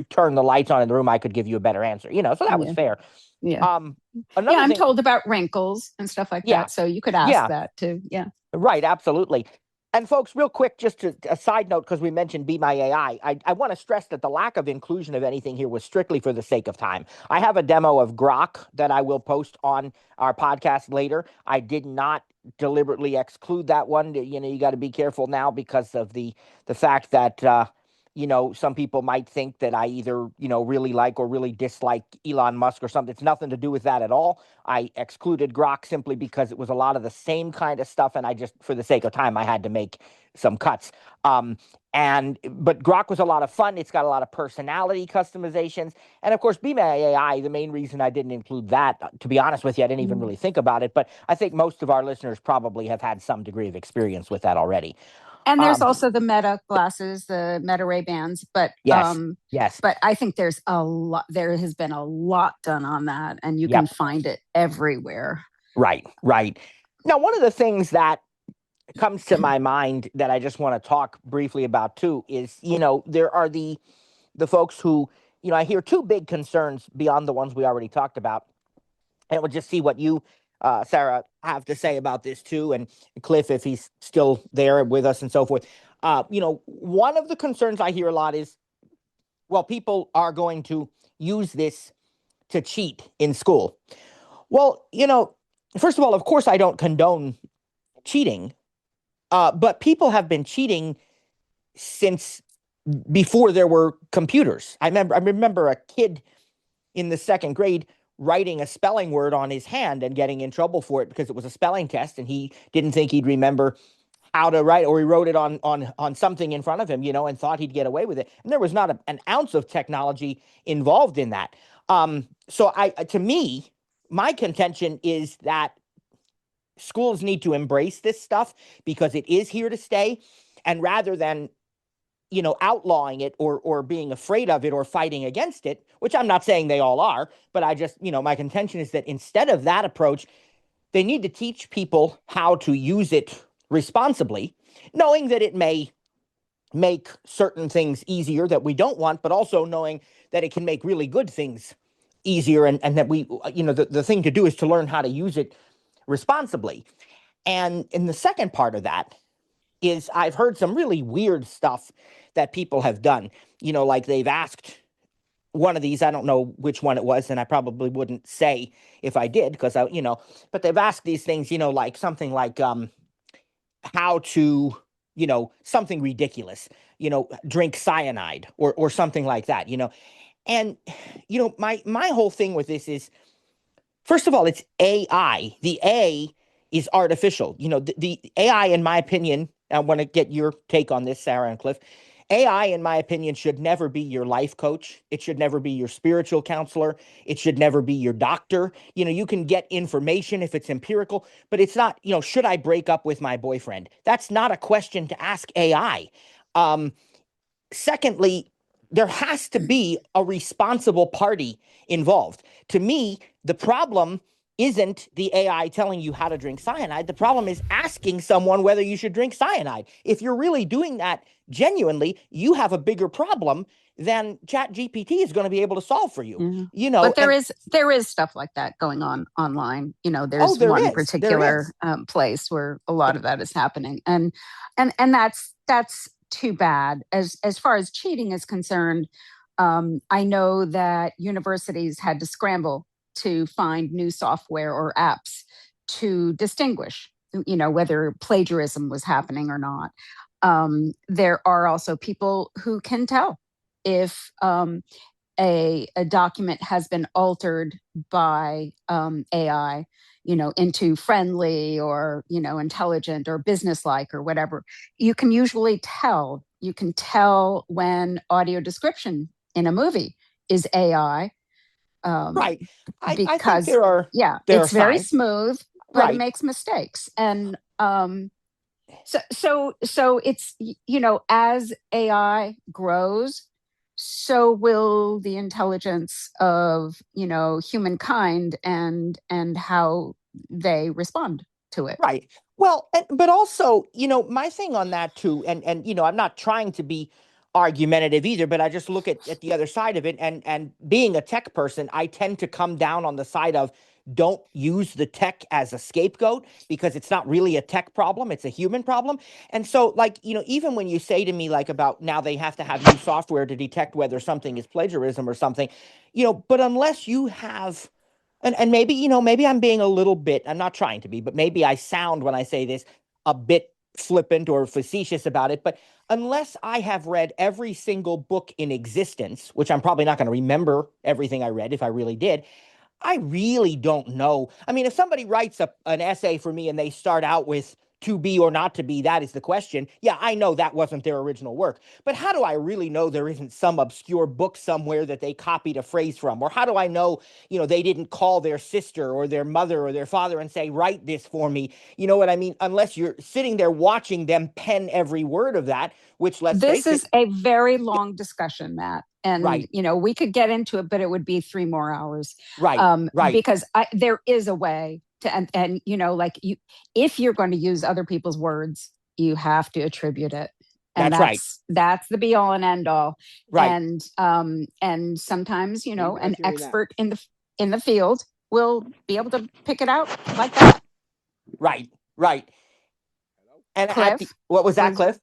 turn the lights on in the room, I could give you a better answer, so that was fair. Yeah. I'm thing, told about wrinkles and stuff like that. So you could ask that too. Yeah. Right. Absolutely. And folks, real quick, just a side note, because we mentioned Be My AI, I want to stress that the lack of inclusion of anything here was strictly for the sake of time. I have a demo of Grok that I will post on our podcast later. I did not deliberately exclude that one. You know, you got to be careful now because of the fact that you know, some people might think that I either, you know, really like or really dislike Elon Musk or something. It's nothing to do with that at all. I excluded Grok simply because it was a lot of the same kind of stuff, and I just, for the sake of time, I had to make some cuts. But Grok was a lot of fun. It's got a lot of personality customizations, and of course, Be My AI. The main reason I didn't include that, to be honest with you, I didn't even really think about it. But I think most of our listeners probably have had some degree of experience with that already. And there's also the Meta glasses, the Meta Ray-Bans, but yes. But I think there has been a lot done on that, and you can find it everywhere. Right. Now, one of the things that comes to my mind that I just want to talk briefly about too is, you know, there are the folks who, you know, I hear two big concerns beyond the ones we already talked about, and we'll just see what you, Sarah, have to say about this too, and Cliff, if he's still there with us and so forth. You know, one of the concerns I hear a lot is, well, people are going to use this to cheat in school. Well, you know, first of all, of course, I don't condone cheating, but people have been cheating since before there were computers. I remember a kid in the second grade writing a spelling word on his hand and getting in trouble for it because it was a spelling test and he didn't think he'd remember how to write, or he wrote it on something in front of him, you know, and thought he'd get away with it. And there was not an ounce of technology involved in that. So to me, my contention is that schools need to embrace this stuff because it is here to stay. And rather than, you know, outlawing it or being afraid of it or fighting against it, which I'm not saying they all are, but I just, you know, my contention is that instead of that approach, they need to teach people how to use it responsibly, knowing that it may make certain things easier that we don't want, but also knowing that it can make really good things easier, and that we, you know, the thing to do is to learn how to use it responsibly. And in the second part of that is I've heard some really weird stuff that people have done, you know, like they've asked one of these, I don't know which one it was, and I probably wouldn't say if I did, because I, you know, but they've asked these things, you know, like something like how to, you know, something ridiculous, you know, drink cyanide or something like that, you know. And, you know, my whole thing with this is, first of all, it's AI. The A is artificial. You know, the AI, in my opinion, I want to get your take on this, Sarah and Cliff. AI, in my opinion, should never be your life coach. It should never be your spiritual counselor. It should never be your doctor. You know, you can get information if it's empirical, but it's not, you know, should I break up with my boyfriend? That's not a question to ask AI. Secondly, there has to be a responsible party involved. To me, the problem isn't the AI telling you how to drink cyanide. The problem is asking someone whether you should drink cyanide. If you're really doing that genuinely, you have a bigger problem than ChatGPT is going to be able to solve for you. Mm-hmm. You know, but there is stuff like that going on online. You know, there's one particular place where a lot of that is happening, and that's too bad. As far as cheating is concerned, I know that universities had to scramble to find new software or apps to distinguish, you know, whether plagiarism was happening or not. There are also people who can tell if a document has been altered by AI, you know, into friendly or, you know, intelligent or businesslike or whatever. You can usually tell. You can tell when audio description in a movie is AI. Right. I think because it's very smooth, but it makes mistakes. And so it's, you know, as AI grows, so will the intelligence of, you know, humankind and how they respond to it. Right. Well, but also, you know, my thing on that too, and you know, I'm not trying to be argumentative either, but I just look at the other side of it, and being a tech person, I tend to come down on the side of don't use the tech as a scapegoat, because it's not really a tech problem, it's a human problem. And so, like, you know, even when you say to me, like, about now they have to have new software to detect whether something is plagiarism or something, you know, but unless you have and maybe, maybe I'm being a little bit, I'm not trying to be, but maybe I sound when I say this a bit flippant or facetious about it. But unless I have read every single book in existence, which I'm probably not going to remember everything I read if I really did, I really don't know. I mean, if somebody writes an essay for me and they start out with to be or not to be, that is the question. Yeah, I know that wasn't their original work. But how do I really know there isn't some obscure book somewhere that they copied a phrase from? Or how do I know, they didn't call their sister or their mother or their father and say, write this for me? You know what I mean? Unless you're sitting there watching them pen every word of that, which, let's This face it. is a very long discussion, Matt. And, Right. We could get into it, but it would be 3 more hours. Right. Right. Because there is a way to, and if you're going to use other people's words, you have to attribute it. And That's right. That's the be all and end all. Right. And sometimes, guys an hear me now? expert in the field will be able to pick it out like that. Right. Right. And Cliff? what was that, Cliff?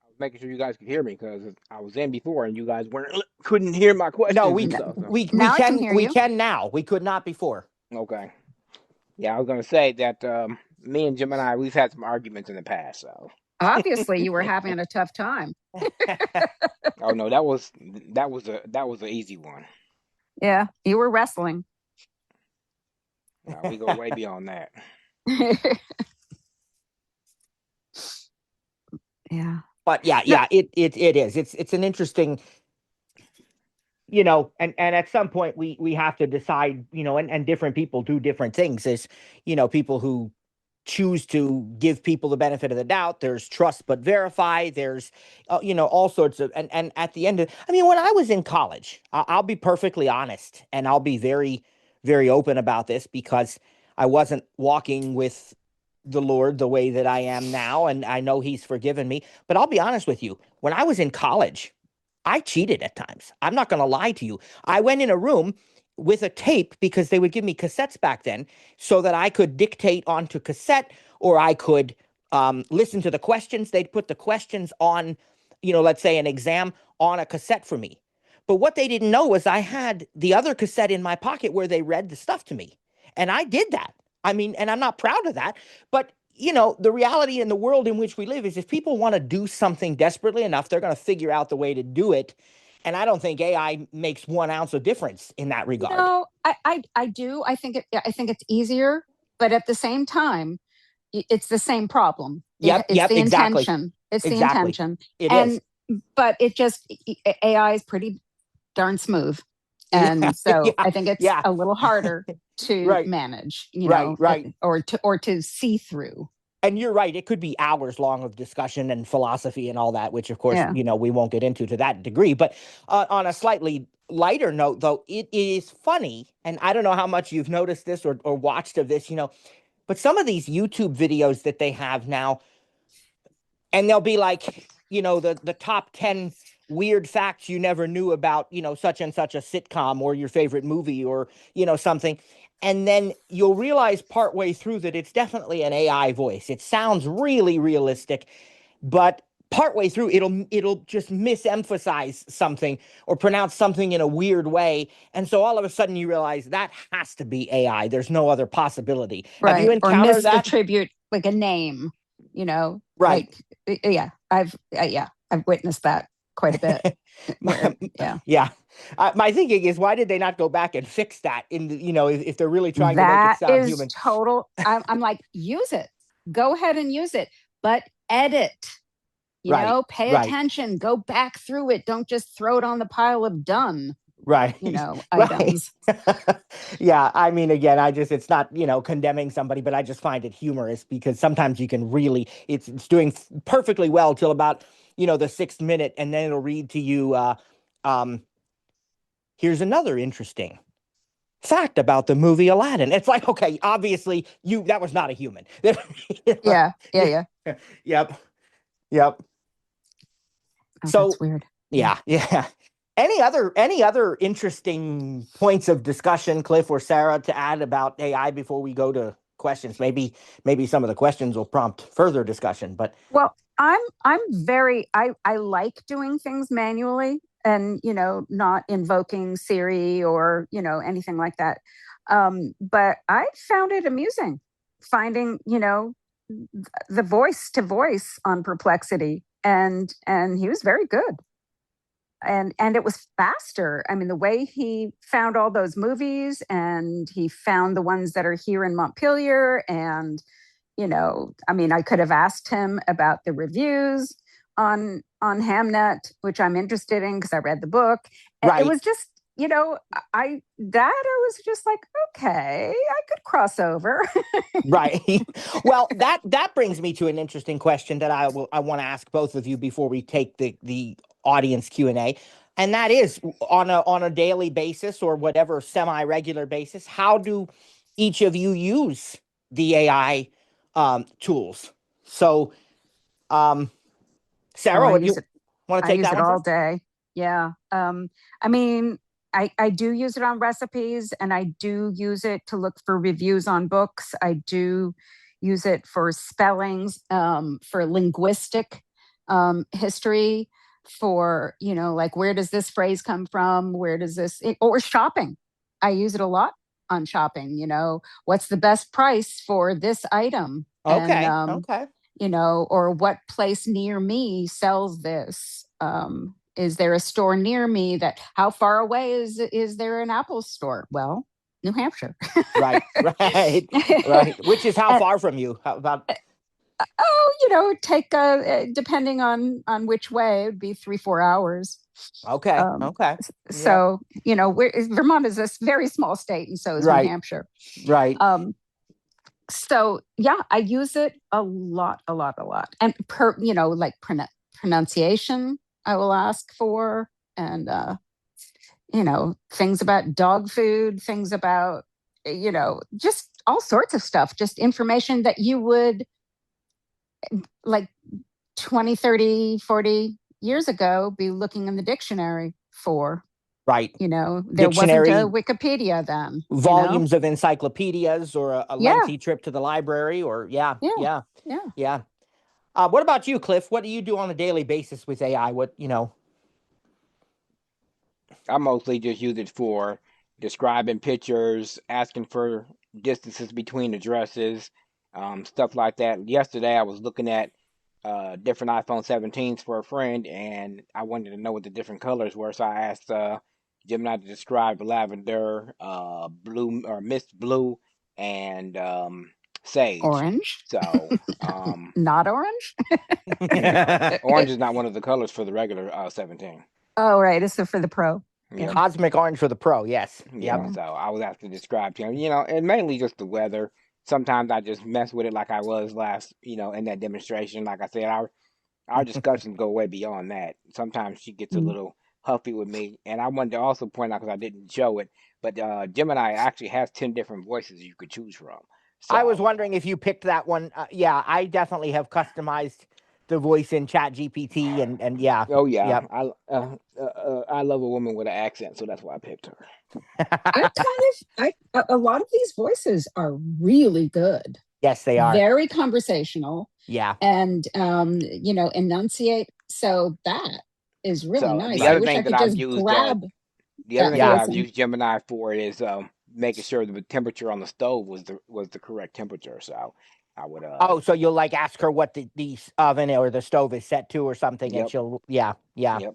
I was making sure you guys could hear me because I was in before and you guys couldn't hear my questions. No, and stuff, so. we Now I can can hear we you. can now. We could not before. Okay. Yeah, I was gonna say that me and Gemini, we've had some arguments in the past. So Obviously, you were having a tough time. oh no, that was an easy one. Yeah, you were wrestling. No, we go way beyond that. Yeah. But yeah, it is. It's an interesting, and at some point we have to decide, and different people do different things. There's, people who choose to give people the benefit of the doubt. There's trust but verify. There's, all sorts of, and at the end of, when I was in college, I'll be perfectly honest, and I'll be very, very open about this because I wasn't walking with the Lord the way that I am now, and I know He's forgiven me. But I'll be honest with you, when I was in college, I cheated at times. I'm not going to lie to you. I went in a room with a tape because they would give me cassettes back then so that I could dictate onto cassette, or I could listen to the questions. They'd put the questions on, let's say an exam on a cassette for me. But what they didn't know was I had the other cassette in my pocket where they read the stuff to me. And I did that. And I'm not proud of that. But, the reality in the world in which we live is if people want to do something desperately enough, they're going to figure out the way to do it. And I don't think AI makes 1 ounce of difference in that regard. No, I do. I think it's easier, but at the same time, it's the same problem. Yep, It's the exactly. intention. It's the Exactly. intention. It and is. But it just AI is pretty darn smooth. And so Yeah, I think it's yeah. a little harder to Right. manage, Right. or to see through. And you're right. It could be hours long of discussion and philosophy and all that, which, of course, Yeah. we won't get into to that degree. But on a slightly lighter note, though, it is funny. And I don't know how much you've noticed this or watched of this, but some of these YouTube videos that they have now, and they'll be like, the top 10 weird facts you never knew about, such and such a sitcom or your favorite movie or, something. And then you'll realize partway through that it's definitely an AI voice. It sounds really realistic, but partway through it'll just misemphasize something or pronounce something in a weird way. And so all of a sudden you realize that has to be AI. There's no other possibility. Right. Have you encountered or that? misattribute like a name, Right. Like, I've witnessed that quite a bit. Yeah. Yeah. My thinking is, why did they not go back and fix that in if they're really trying to make That it sound is human? total. I'm like, use it. Go ahead and use it, but edit. Right, Pay right. attention. Go back through it. Don't just throw it on the pile of done. Right. Right. Items. Yeah. Again, it's not, condemning somebody, but I just find it humorous because sometimes you can really, it's doing perfectly well till about, the 6th minute. And then it'll read to you, here's another interesting fact about the movie Aladdin. It's like, okay, obviously that was not a human. Yeah. Yep. Oh, So that's weird. Yeah. Any other interesting points of discussion, Cliff or Sarah, to add about AI before we go to questions? Maybe some of the questions will prompt further discussion. But well, I like doing things manually and not invoking Siri or anything like that. But I found it amusing finding, the voice to voice on Perplexity, and he was very good. And it was faster. I mean, the way he found all those movies, and he found the ones that are here in Montpelier, and I mean, I could have asked him about the reviews on Hamnet, which I'm interested in because I read the book. And it Right. was just, I was just like, okay, I could cross over. Right. Well, that brings me to an interesting question that I want to ask both of you before we take the audience Q&A. And that is, on a daily basis or whatever semi-regular basis, how do each of you use the AI tools? So, Sarah, I what use you it. want to I take use that it one all first? day. Yeah. I mean, I do use it on recipes, and I do use it to look for reviews on books. I do use it for spellings, for linguistic history, for, like, where does this phrase come from? Where does or shopping. I use it a lot on shopping, what's the best price for this item? And, Okay. Okay. or what place near me sells this? Is there a store near me how far away is there an Apple store? Well, New Hampshire. Right. Right. Right. Which is how And, far from you? How about? take depending on which way, it would be 3-4 hours. Okay. Okay. Yep. So, Vermont is a very small state, and so is New Right. Hampshire. Right. So yeah, I use it a lot. And like pronunciation, I will ask for, and things about dog food, things about, just all sorts of stuff, just information that you would, like, 20, 30, 40 years ago be looking in the dictionary for. Right. There wasn't Dictionary, a Wikipedia then. volumes of encyclopedias, or a Yeah. lengthy trip to the library, or yeah. What about you, Cliff? What do you do on a daily basis with AI? I mostly just use it for describing pictures, asking for distances between addresses, stuff like that. Yesterday, I was looking at different iPhone 17s for a friend, and I wanted to know what the different colors were. So I asked Gemini to describe lavender, blue or mist blue, and sage. Orange. So, Not orange. orange is not one of the colors for the regular 17. Oh, right. It's for the Pro. Yeah. Cosmic orange for the Pro. Yes. Yeah. So I was asked to describe to him, and mainly just the weather. Sometimes I just mess with it like I was last, in that demonstration. Like I said, our discussions go way beyond that. Sometimes she gets a little huffy with me. And I wanted to also point out, because I didn't show it, but Gemini actually has 10 different voices you could choose from. So, I was wondering if you picked that one. Yeah, I definitely have customized the voice in ChatGPT, and yeah. Oh yeah. Yep. I love a woman with an accent, so that's why I picked her. A lot of these voices are really good. Yes, they are. Very conversational. Yeah. And enunciate. So that is really nice. The other thing that I've used, I've used Gemini for is making sure the temperature on the stove was the correct temperature. So I would. So you'll ask her what the oven or the stove is set to or something, and she'll. Yep.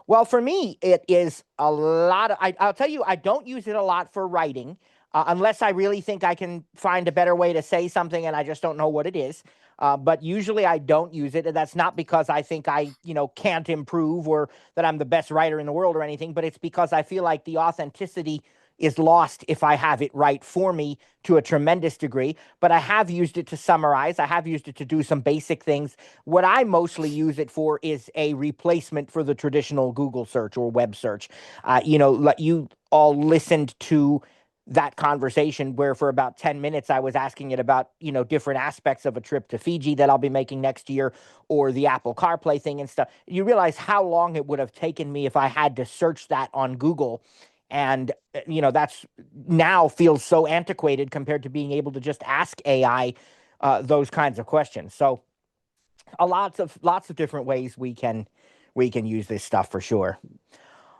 Well, for me, it is a lot of. I'll tell you, I don't use it a lot for writing, unless I really think I can find a better way to say something, and I just don't know what it is. But usually I don't use it, and that's not because I think I, can't improve or that I'm the best writer in the world or anything, but it's because I feel like the authenticity is lost if I have it write for me to a tremendous degree. But I have used it to summarize. I have used it to do some basic things. What I mostly use it for is a replacement for the traditional Google search or web search. You all listened to that conversation where for about 10 minutes I was asking it about, different aspects of a trip to Fiji that I'll be making next year, or the Apple CarPlay thing and stuff. You realize how long it would have taken me if I had to search that on Google. And, that's now feels so antiquated compared to being able to just ask AI those kinds of questions. So lots of different ways we can use this stuff for sure.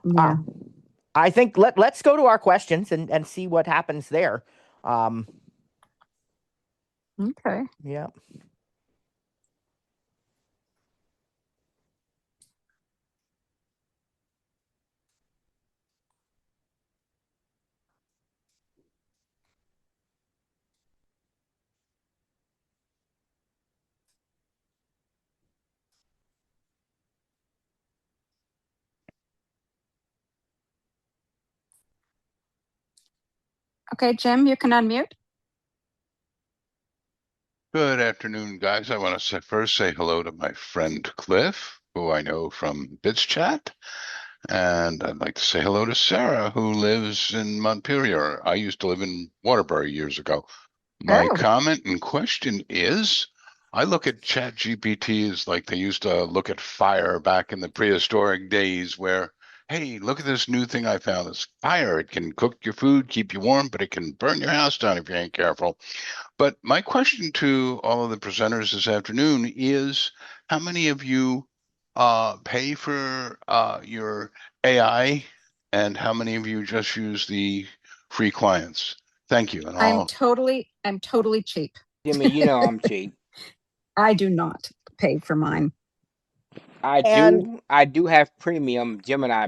Yeah. I think let's go to our questions and see what happens there. Okay. Yeah. Okay, Jim, you can unmute. Good afternoon, guys. I want to first say hello to my friend Cliff, who I know from BitsChat. And I'd like to say hello to Sarah, who lives in Montpelier. I used to live in Waterbury years ago. My Oh. comment and question is, I look at ChatGPT as like they used to look at fire back in the prehistoric days where, hey, look at this new thing I found. This fire. It can cook your food, keep you warm, but it can burn your house down if you ain't careful. But my question to all of the presenters this afternoon is, how many of you pay for your AI, and how many of you just use the free clients? Thank you. And I'm totally cheap. Jimmy, you know I'm cheap. I do not pay for mine. I do have premium Gemini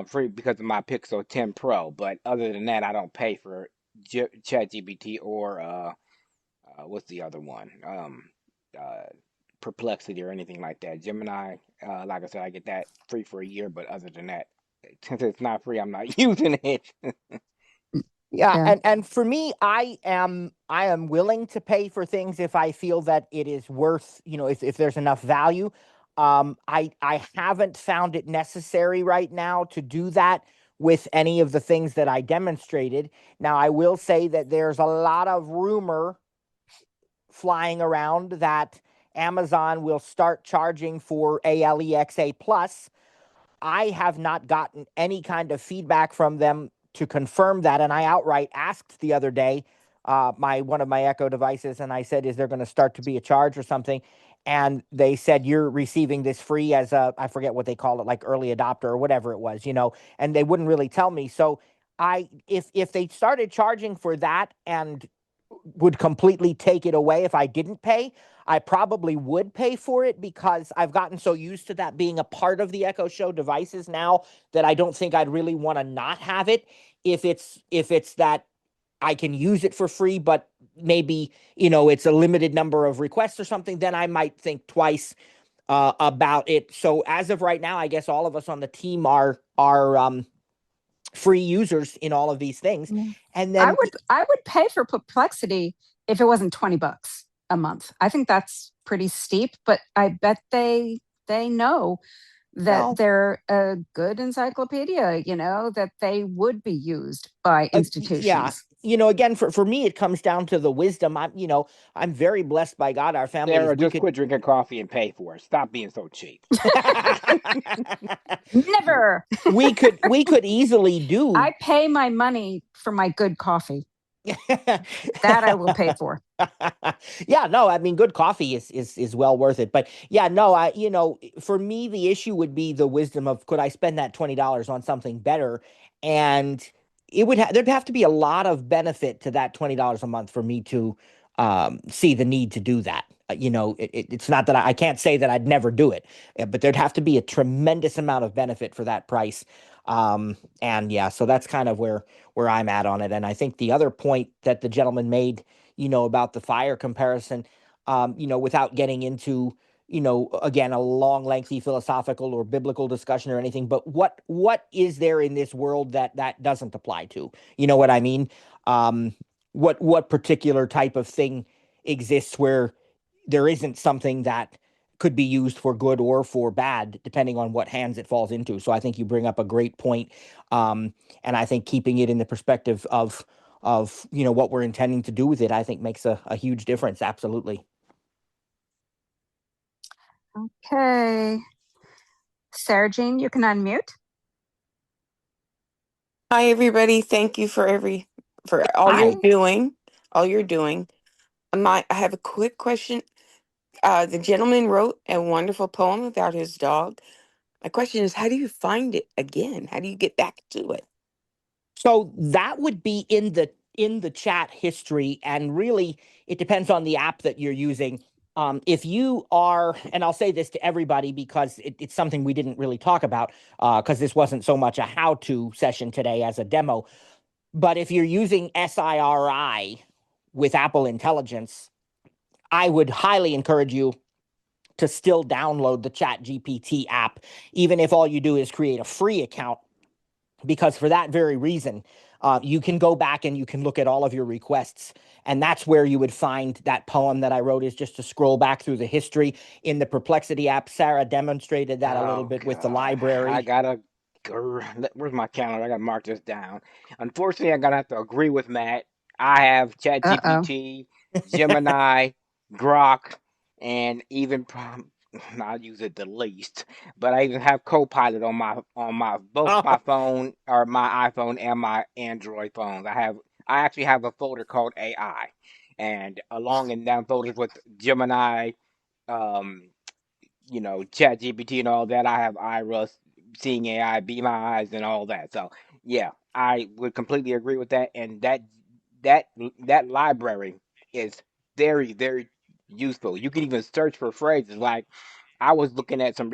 free because of my Pixel 10 Pro, but other than that, I don't pay for ChatGPT or what's the other one? Perplexity or anything like that. Gemini, like I said, I get that free for a year, but other than that, since it's not free, I'm not using it. Yeah, and for me, I am willing to pay for things if I feel that it is worth, if there's enough value. I haven't found it necessary right now to do that with any of the things that I demonstrated. Now, I will say that there's a lot of rumor flying around that Amazon will start charging for Alexa Plus. I have not gotten any kind of feedback from them to confirm that, and I outright asked the other day, one of my Echo devices, and I said, "Is there going to start to be a charge or something?" And they said, "You're receiving this free as I forget what they call it, like early adopter or whatever it was, and they wouldn't really tell me. So if they started charging for that and would completely take it away if I didn't pay, I probably would pay for it because I've gotten so used to that being a part of the Echo Show devices now that I don't think I'd really want to not have it if it's that I can use it for free, but maybe, it's a limited number of requests or something, then I might think twice about it. So as of right now, I guess all of us on the team are free users in all of these things. And then I would pay for Perplexity if it wasn't $20 a month. I think that's pretty steep, but I bet they know that they're a good encyclopedia, that they would be used by institutions. Yeah. Again, for me, it comes down to the wisdom. I'm very blessed by God. Our family. Sarah, just quit drinking coffee and pay for it. Stop being so cheap. Never. we could easily do. I pay my money for my good coffee. That I will pay for. Yeah, no, I mean, good coffee is well worth it. But yeah, no, for me, the issue would be the wisdom of, could I spend that $20 on something better? And there'd have to be a lot of benefit to that $20 a month for me to see the need to do that. It's not that I can't say that I'd never do it, but there'd have to be a tremendous amount of benefit for that price. And yeah, so that's kind of where I'm at on it. And I think the other point that the gentleman made, about the fire comparison, without getting into, again, a long, lengthy philosophical or biblical discussion or anything, but what is there in this world that doesn't apply to? You know what I mean? What particular type of thing exists where there isn't something that could be used for good or for bad, depending on what hands it falls into. So I think you bring up a great point. And I think keeping it in the perspective of what we're intending to do with it, I think makes a huge difference. Absolutely. Okay. Sarah Jean, you can unmute. Hi, everybody. Thank you for all you're doing. I have a quick question. The gentleman wrote a wonderful poem about his dog. My question is, how do you find it again? How do you get back to it? So that would be in the chat history, and really it depends on the app that you're using. If you are, and I'll say this to everybody because it's something we didn't really talk about, because this wasn't so much a how-to session today as a demo. But if you're using SIRI with Apple Intelligence, I would highly encourage you to still download the ChatGPT app, even if all you do is create a free account, because for that very reason, you can go back and you can look at all of your requests. And that's where you would find that poem that I wrote, is just to scroll back through the history in the Perplexity app. Sarah demonstrated that a little bit with the library. I gotta, where's my calendar? I gotta mark this down. Unfortunately, I'm gonna have to agree with Matt. I have ChatGPT, Gemini, Grok, and even I use it the least, but I even have Copilot on my both my phone or my iPhone and my Android phones. I actually have a folder called AI, and along in down folders with Gemini, um, ChatGPT and all that. I have Iris, Seeing AI, Be My Eyes, and all that. So yeah, I would completely agree with that. And that library is very, very useful. You can even search for phrases. Like, I was looking at some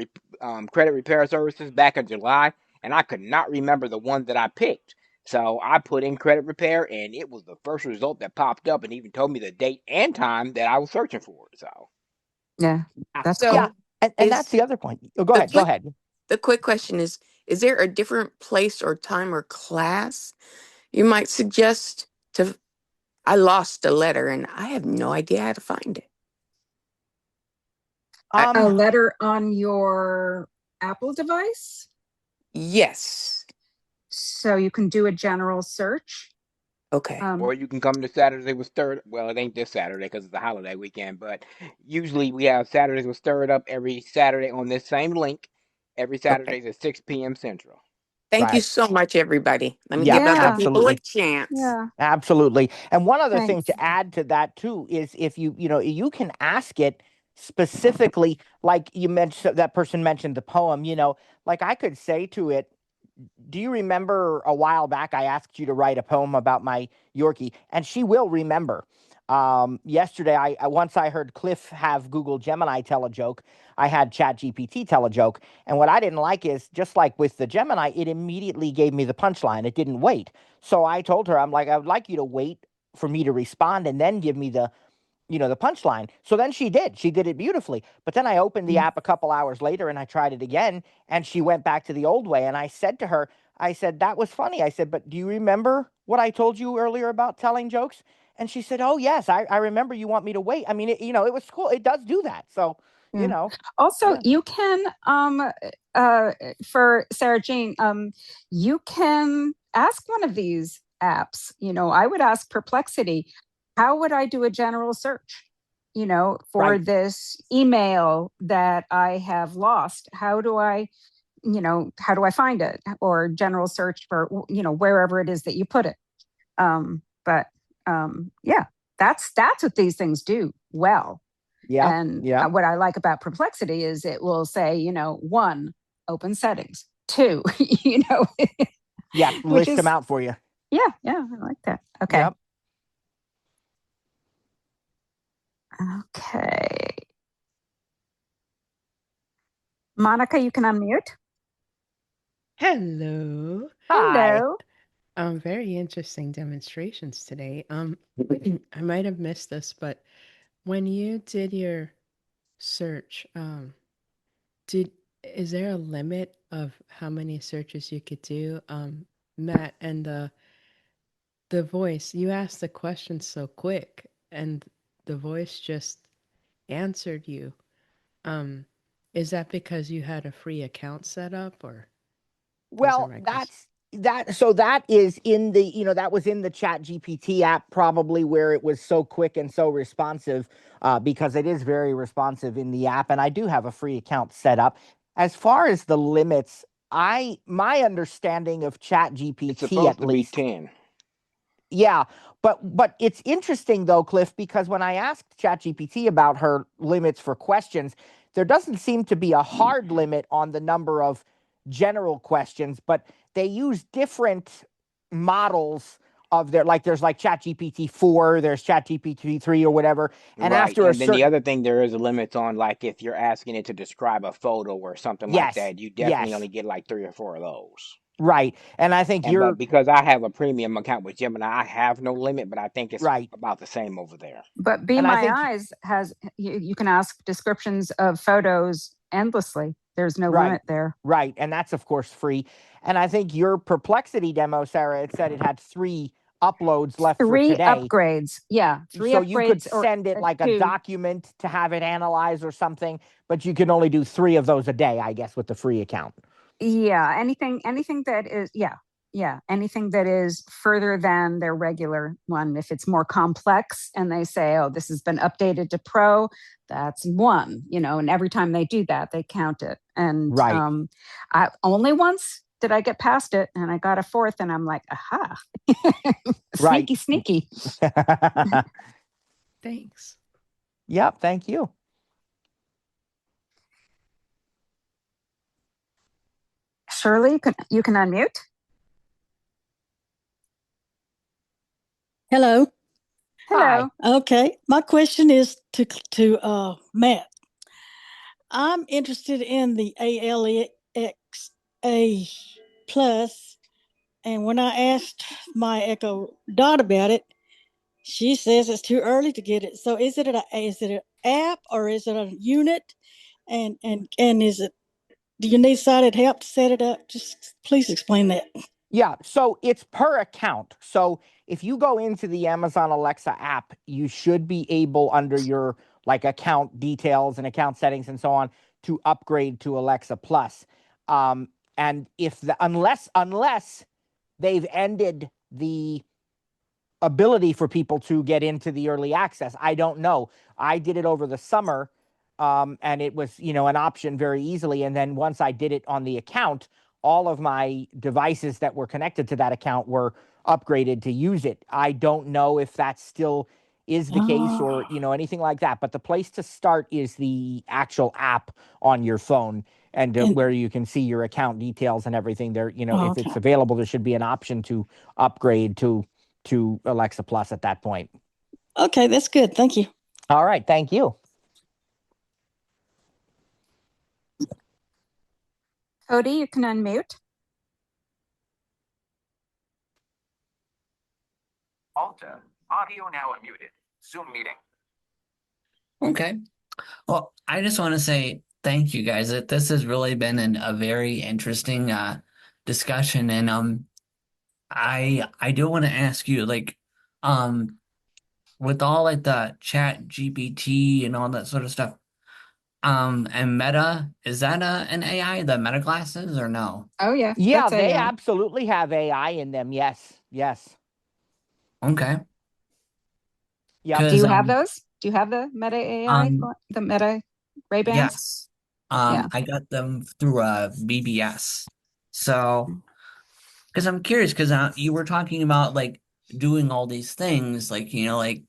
credit repair services back in July, and I could not remember the one that I picked. So I put in credit repair, and it was the first result that popped up, and even told me the date and time that I was searching for. So Yeah, that's So cool. And that's the other point. Oh, go ahead. Go ahead. The quick question is there a different place or time or class you might suggest to? I lost a letter and I have no idea how to find it. A letter on your Apple device? Yes. So you can do a general search. Okay. Or you can come to Saturday with Stirred. Well, it ain't this Saturday because it's a holiday weekend, but usually we have Saturdays with Stirred Up every Saturday on this same link. Every Saturdays at 6 p.m. Central. Thank you so much, everybody. Let me Yeah, give other people a absolutely. chance. Yeah. Absolutely. And one other thing Thanks. to add to that too is, if you can ask it specifically, like you mentioned, that person mentioned the poem, like I could say to it, do you remember a while back I asked you to write a poem about my Yorkie? And she will remember. Yesterday, once I heard Cliff have Google Gemini tell a joke, I had ChatGPT tell a joke. And what I didn't like is, just like with the Gemini, it immediately gave me the punchline. It didn't wait. So I told her, I'm like, I would like you to wait for me to respond and then give me the punchline. So then she did. She did it beautifully. But then I opened the app a couple hours later and I tried it again, and she went back to the old way. And I said to her, I said, that was funny. I said, but do you remember what I told you earlier about telling jokes? And she said, oh, yes, I remember. You want me to wait. I mean, it was cool. It does do that. So, Also, you can, for Sarah Jane, you can ask one of these apps. I would ask Perplexity, how would I do a general search, for this email that I have lost? How do I find it? Or general search for, wherever it is that you put it. Yeah, that's what these things do well. Yeah. And what I like about Perplexity is it will say, 1, open settings. 2, yeah, list them out for you. Yeah, I like that. Okay. Yep. Okay. Monica, you can unmute. Hello. Hello. Very interesting demonstrations today. I might have missed this, but when you did your search, is there a limit of how many searches you could do? Matt, and the voice, you asked the question so quick and the voice just answered you. Is that because you had a free account set up, or? Well, so that is in the, that was in the ChatGPT app, probably, where it was so quick and so responsive, because it is very responsive in the app. And I do have a free account set up. As far as the limits, my understanding of ChatGPT, it's supposed at to least, be 10. Yeah, but it's interesting though, Cliff, because when I asked ChatGPT about her limits for questions, there doesn't seem to be a hard limit on the number of general questions, but they use different models of their, like there's like ChatGPT 4, there's ChatGPT 3 or whatever, and Right. after a And then the certain, other thing, there is a limit on, like, if you're asking it to describe a photo or something like yes, that, you definitely yes, only get like 3 or 4 of those. right, and I think And but you're because I have a premium account with Gemini, I have no limit, but I think it's right, about the same over there. But Be and I My think Eyes has you can ask descriptions of photos endlessly. There's no right, limit there. right, and that's of course free. And I think your Perplexity demo, Sarah, it said it had 3 uploads left for 3 today. upgrades. Yeah, 3 So you could upgrades or send it like a 2. document to have it analyze or something, but you can only do 3 of those a day, I guess, with the free account. Yeah, anything that is anything that is further than their regular one. If it's more complex and they say, "Oh, this has been updated to Pro," that's 1, and every time they do that, they count it. And Right. I only once did I get past it, and I got a 4th, and I'm like, "Aha." Right. Sneaky. Thanks. Yep, thank you. Shirley, you can unmute. Hello. Hello. Okay. My question is to Matt. I'm interested in the ALEXA Plus, and when I asked my Echo Dot about it, she says it's too early to get it. So is it an app or is it a unit? And is it? Do you need sighted help to set it up? Just please explain that. Yeah, so it's per account. So if you go into the Amazon Alexa app, you should be able, under your like account details and account settings and so on, to upgrade to Alexa Plus. And if unless they've ended the ability for people to get into the early access, I don't know. I did it over the summer, and it was an option very easily. And then once I did it on the account, all of my devices that were connected to that account were upgraded to use it. I don't know if that still is the case or anything like that, but the place to start is the actual app on your phone, and where you can see your account details and everything there. If it's available, there should be an option to upgrade to Alexa Plus at that point. Okay, that's good. Thank you. All right, thank you. Cody, you can unmute. Alta, audio now unmuted. Zoom meeting. Okay. Well, I just want to say thank you guys. This has really been a very interesting discussion, and I do want to ask you, like, with all like the Chat GPT and all that sort of stuff, and Meta, is that an AI, the Meta glasses, or no? Oh yeah. Yeah, that's they AI. absolutely have AI in them. Yes. Okay. Yeah. Do you have those? Do you have the Meta AI, the Meta Ray-Bans? Yes. I got them through BBS. So, because I'm curious, because you were talking about like doing all these things, like like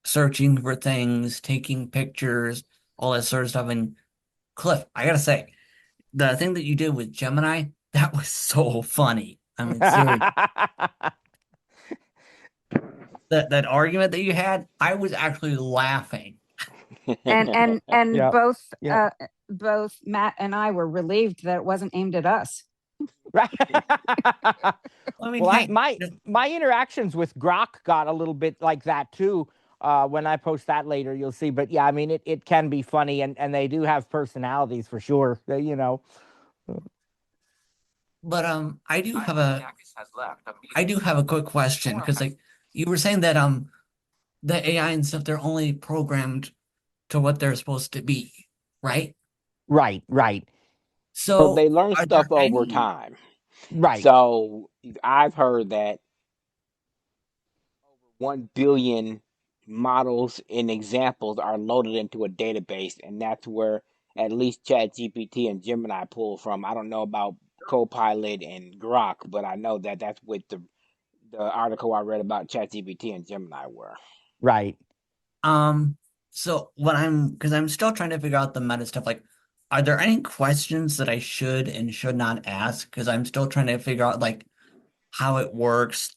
searching for things, taking pictures, all that sort of stuff. And Cliff, I gotta say, the thing that you did with Gemini, that was so funny. I mean, seriously. That argument that you had, I was actually laughing. And Yeah. both Matt and I were relieved that it wasn't aimed at us. Right. I mean, Well, hey, my interactions with Grok got a little bit like that too. When I post that later, you'll see. But yeah, I mean, it can be funny, and they do have personalities for sure. But I do have a quick question, because like you were saying that the AI and stuff, they're only programmed to what they're supposed to be, right? Right. So So they learn are stuff there over any- time. Right. So I've heard that over 1 billion models and examples are loaded into a database, and that's where at least ChatGPT and Gemini pull from. I don't know about Copilot and Grok, but I know that that's what the article I read about ChatGPT and Gemini were. Right. So because I'm still trying to figure out the meta stuff, like, are there any questions that I should and should not ask? Because I'm still trying to figure out, like, how it works,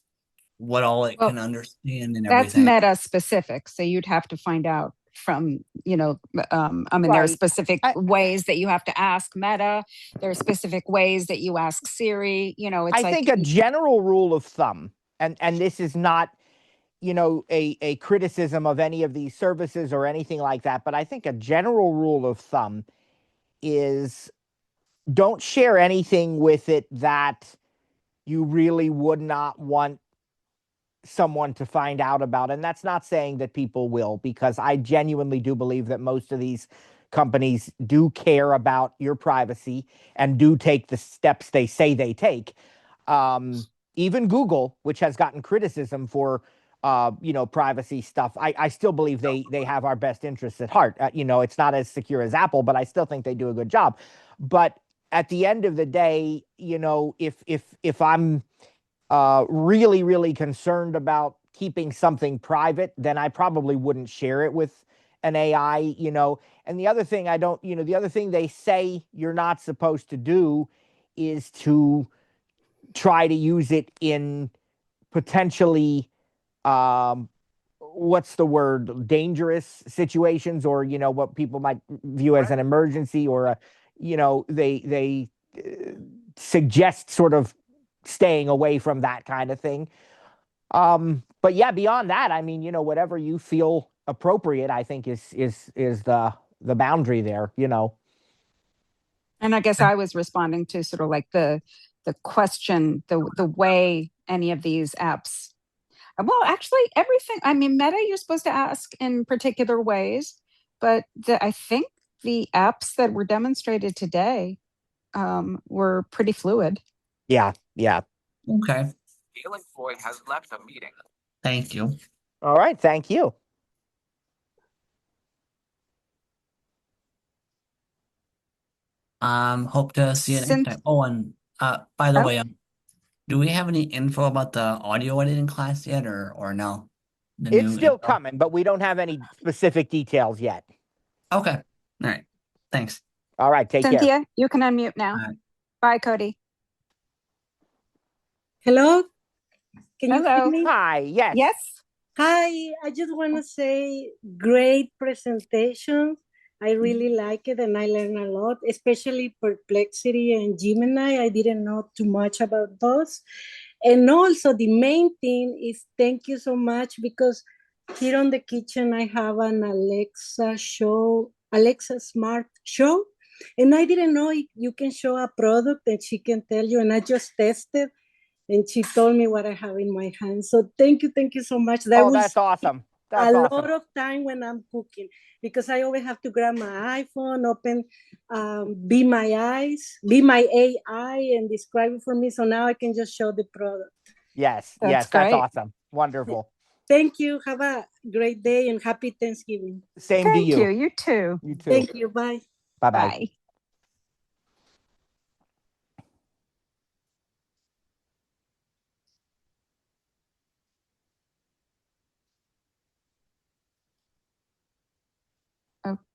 what all it Well, can understand, and that's everything. meta specific. So you'd have to find out from, I mean, there are Right. specific ways that you have to ask Meta. There are specific ways that you ask Siri. It's I like, think a general rule of thumb, and this is not, a criticism of any of these services or anything like that, but I think a general rule of thumb is don't share anything with it that you really would not want someone to find out about. And that's not saying that people will, because I genuinely do believe that most of these companies do care about your privacy and do take the steps they say they take. Even Google, which has gotten criticism for privacy stuff, I still believe they have our best interests at heart. It's not as secure as Apple, but I still think they do a good job. But at the end of the day, if I'm really, really concerned about keeping something private, then I probably wouldn't share it with an AI, And the other thing the other thing they say you're not supposed to do is to try to use it in potentially, what's the word, dangerous situations, or, what people might view as an emergency, or they suggest sort of staying away from that kind of thing. But yeah, beyond that, I mean, whatever you feel appropriate, I think is the boundary there. and I guess I was responding to sort of like the question, the way any of these apps. Well, actually, everything. I mean, Meta, you're supposed to ask in particular ways, but I think the apps that were demonstrated today were pretty fluid. Yeah. Okay. Galen Floyd has left the meeting. Thank you. All right. Thank you. Hope to see you next time. Oh, and by the way, do we have any info about the audio editing class yet, or no? It's still coming, but we don't have any specific details yet. Okay. All right. Thanks. All right. Take care. Cynthia, you can unmute now. Bye, Cody. Hello? Can you Hello. hear me? Hi. Yes. Yes. Hi. I just want to say great presentation. I really like it and I learned a lot, especially Perplexity and Gemini. I didn't know too much about those. And also the main thing is thank you so much, because here on the kitchen I have an Alexa Smart Show. And I didn't know you can show a product and she can tell you, and I just tested and she told me what I have in my hand. So thank you so much. That's awesome. That's awesome. Lot of time when I'm cooking, because I always have to grab my iPhone, open, Be My AI, and describe it for me. So now I can just show the product. Yes, that's awesome. Wonderful. Thank you. Have a great day and happy Thanksgiving. Same to you. Thank you. You too. You too. Thank you. Bye. Bye-bye. Bye.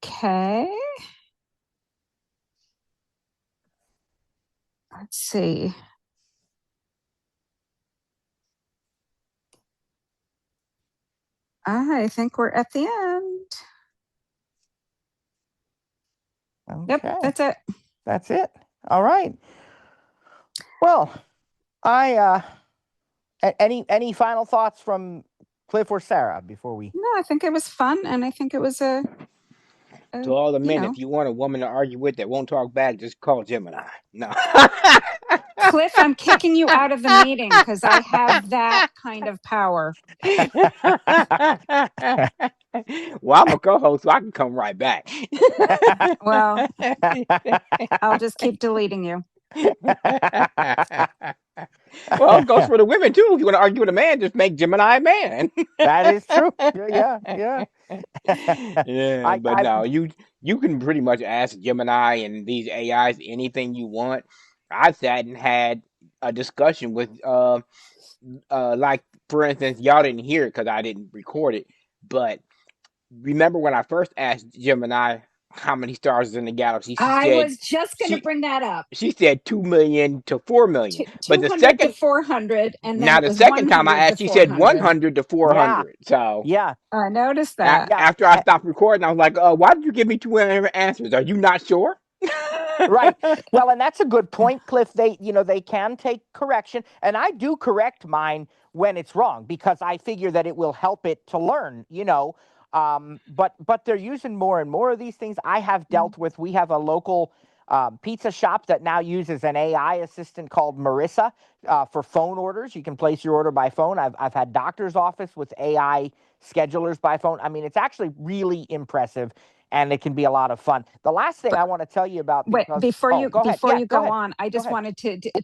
Okay. Let's see. I think we're at the end. Okay. Yep, that's it. That's it. All right. Well, any final thoughts from Cliff or Sarah before we? No, I think it was fun, and I think it was a to all the men, if you want a woman to argue with that won't talk back, just call Gemini. No. Cliff, I'm kicking you out of the meeting because I have that kind of power. Well, I'm a co-host, so I can come right back. Well, I'll just keep deleting you. Well, it goes for the women too. If you want to argue with a man, just make Gemini a man. That is true. Yeah. Yeah, but no, you can pretty much ask Gemini and these AIs anything you want. I sat and had a discussion with like, for instance, y'all didn't hear it because I didn't record it, but remember when I first asked Gemini how many stars is in the galaxy. She I said was just going to she bring that up. she said 2 million to 4 million. But the 200 to second 400, and then now it the was second time I 100 to asked, she said 400. 100 to 400. So Yeah. I noticed that. Yeah. after I stopped recording, I was like, why did you give me 2 answers? Are you not sure? Right. Well, and that's a good point, Cliff. They can take correction, and I do correct mine when it's wrong because I figure that it will help it to learn. But they're using more and more of these things. I have dealt with. We have a local pizza shop that now uses an AI assistant called Marissa for phone orders. You can place your order by phone. I've had doctor's office with AI schedulers by phone. I mean, it's actually really impressive. And it can be a lot of fun. The last thing I want to tell you about Wait, because before you go ahead. Yeah, go ahead. on, I just ahead. wanted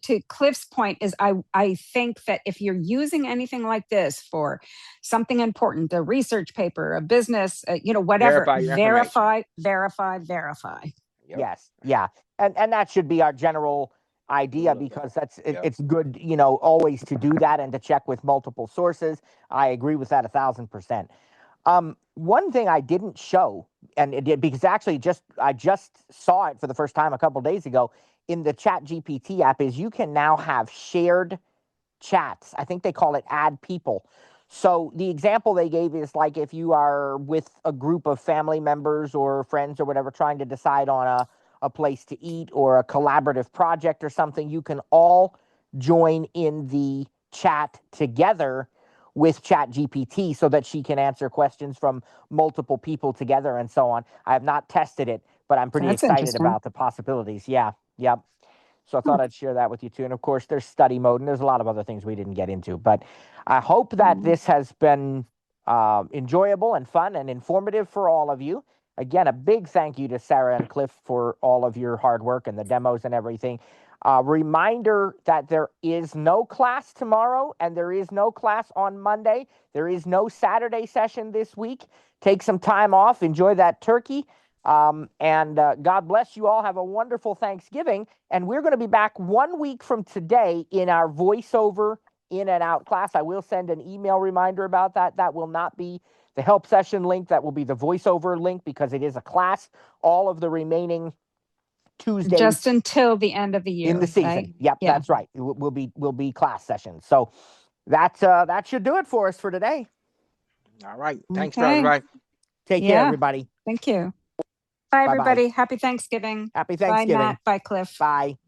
to Cliff's point is I think that if you're using anything like this for something important, a research paper, a business, whatever, Verify your information. verify. Yep. Yes, yeah, and that should be our general idea because it's good, always to do that and to check with multiple sources. I agree with that 1,000%. One thing I didn't show, and it did because actually I just saw it for the first time a couple days ago in the Chat GPT app, is you can now have shared chats. I think they call it add people. So the example they gave is like if you are with a group of family members or friends or whatever trying to decide on a place to eat or a collaborative project or something, you can all join in the chat together with Chat GPT so that she can answer questions from multiple people together and so on. I have not tested it, but I'm pretty That's excited interesting. about the possibilities. Yeah. Yep. So I thought I'd share that with you too. And of course, there's study mode and there's a lot of other things we didn't get into. But I hope that this has been enjoyable and fun and informative for all of you. Again, a big thank you to Sarah and Cliff for all of your hard work and the demos and everything. Reminder that there is no class tomorrow and there is no class on Monday. There is no Saturday session this week. Take some time off. Enjoy that turkey. And God bless you all. Have a wonderful Thanksgiving. And we're going to be back 1 week from today in our voiceover in and out class. I will send an email reminder about that. That will not be the help session link. That will be the voiceover link because it is a class. All of the remaining Tuesdays Just until the end of the year. in the season. Right? Yep, Yeah. that's right. It will be class sessions. So that should do it for us for today. All right. Thanks for Okay. everybody. Take care, everybody. Thank you. Bye, Bye-bye. everybody. Happy Thanksgiving. Happy Bye, Thanksgiving. Matt. Bye, Cliff. Bye.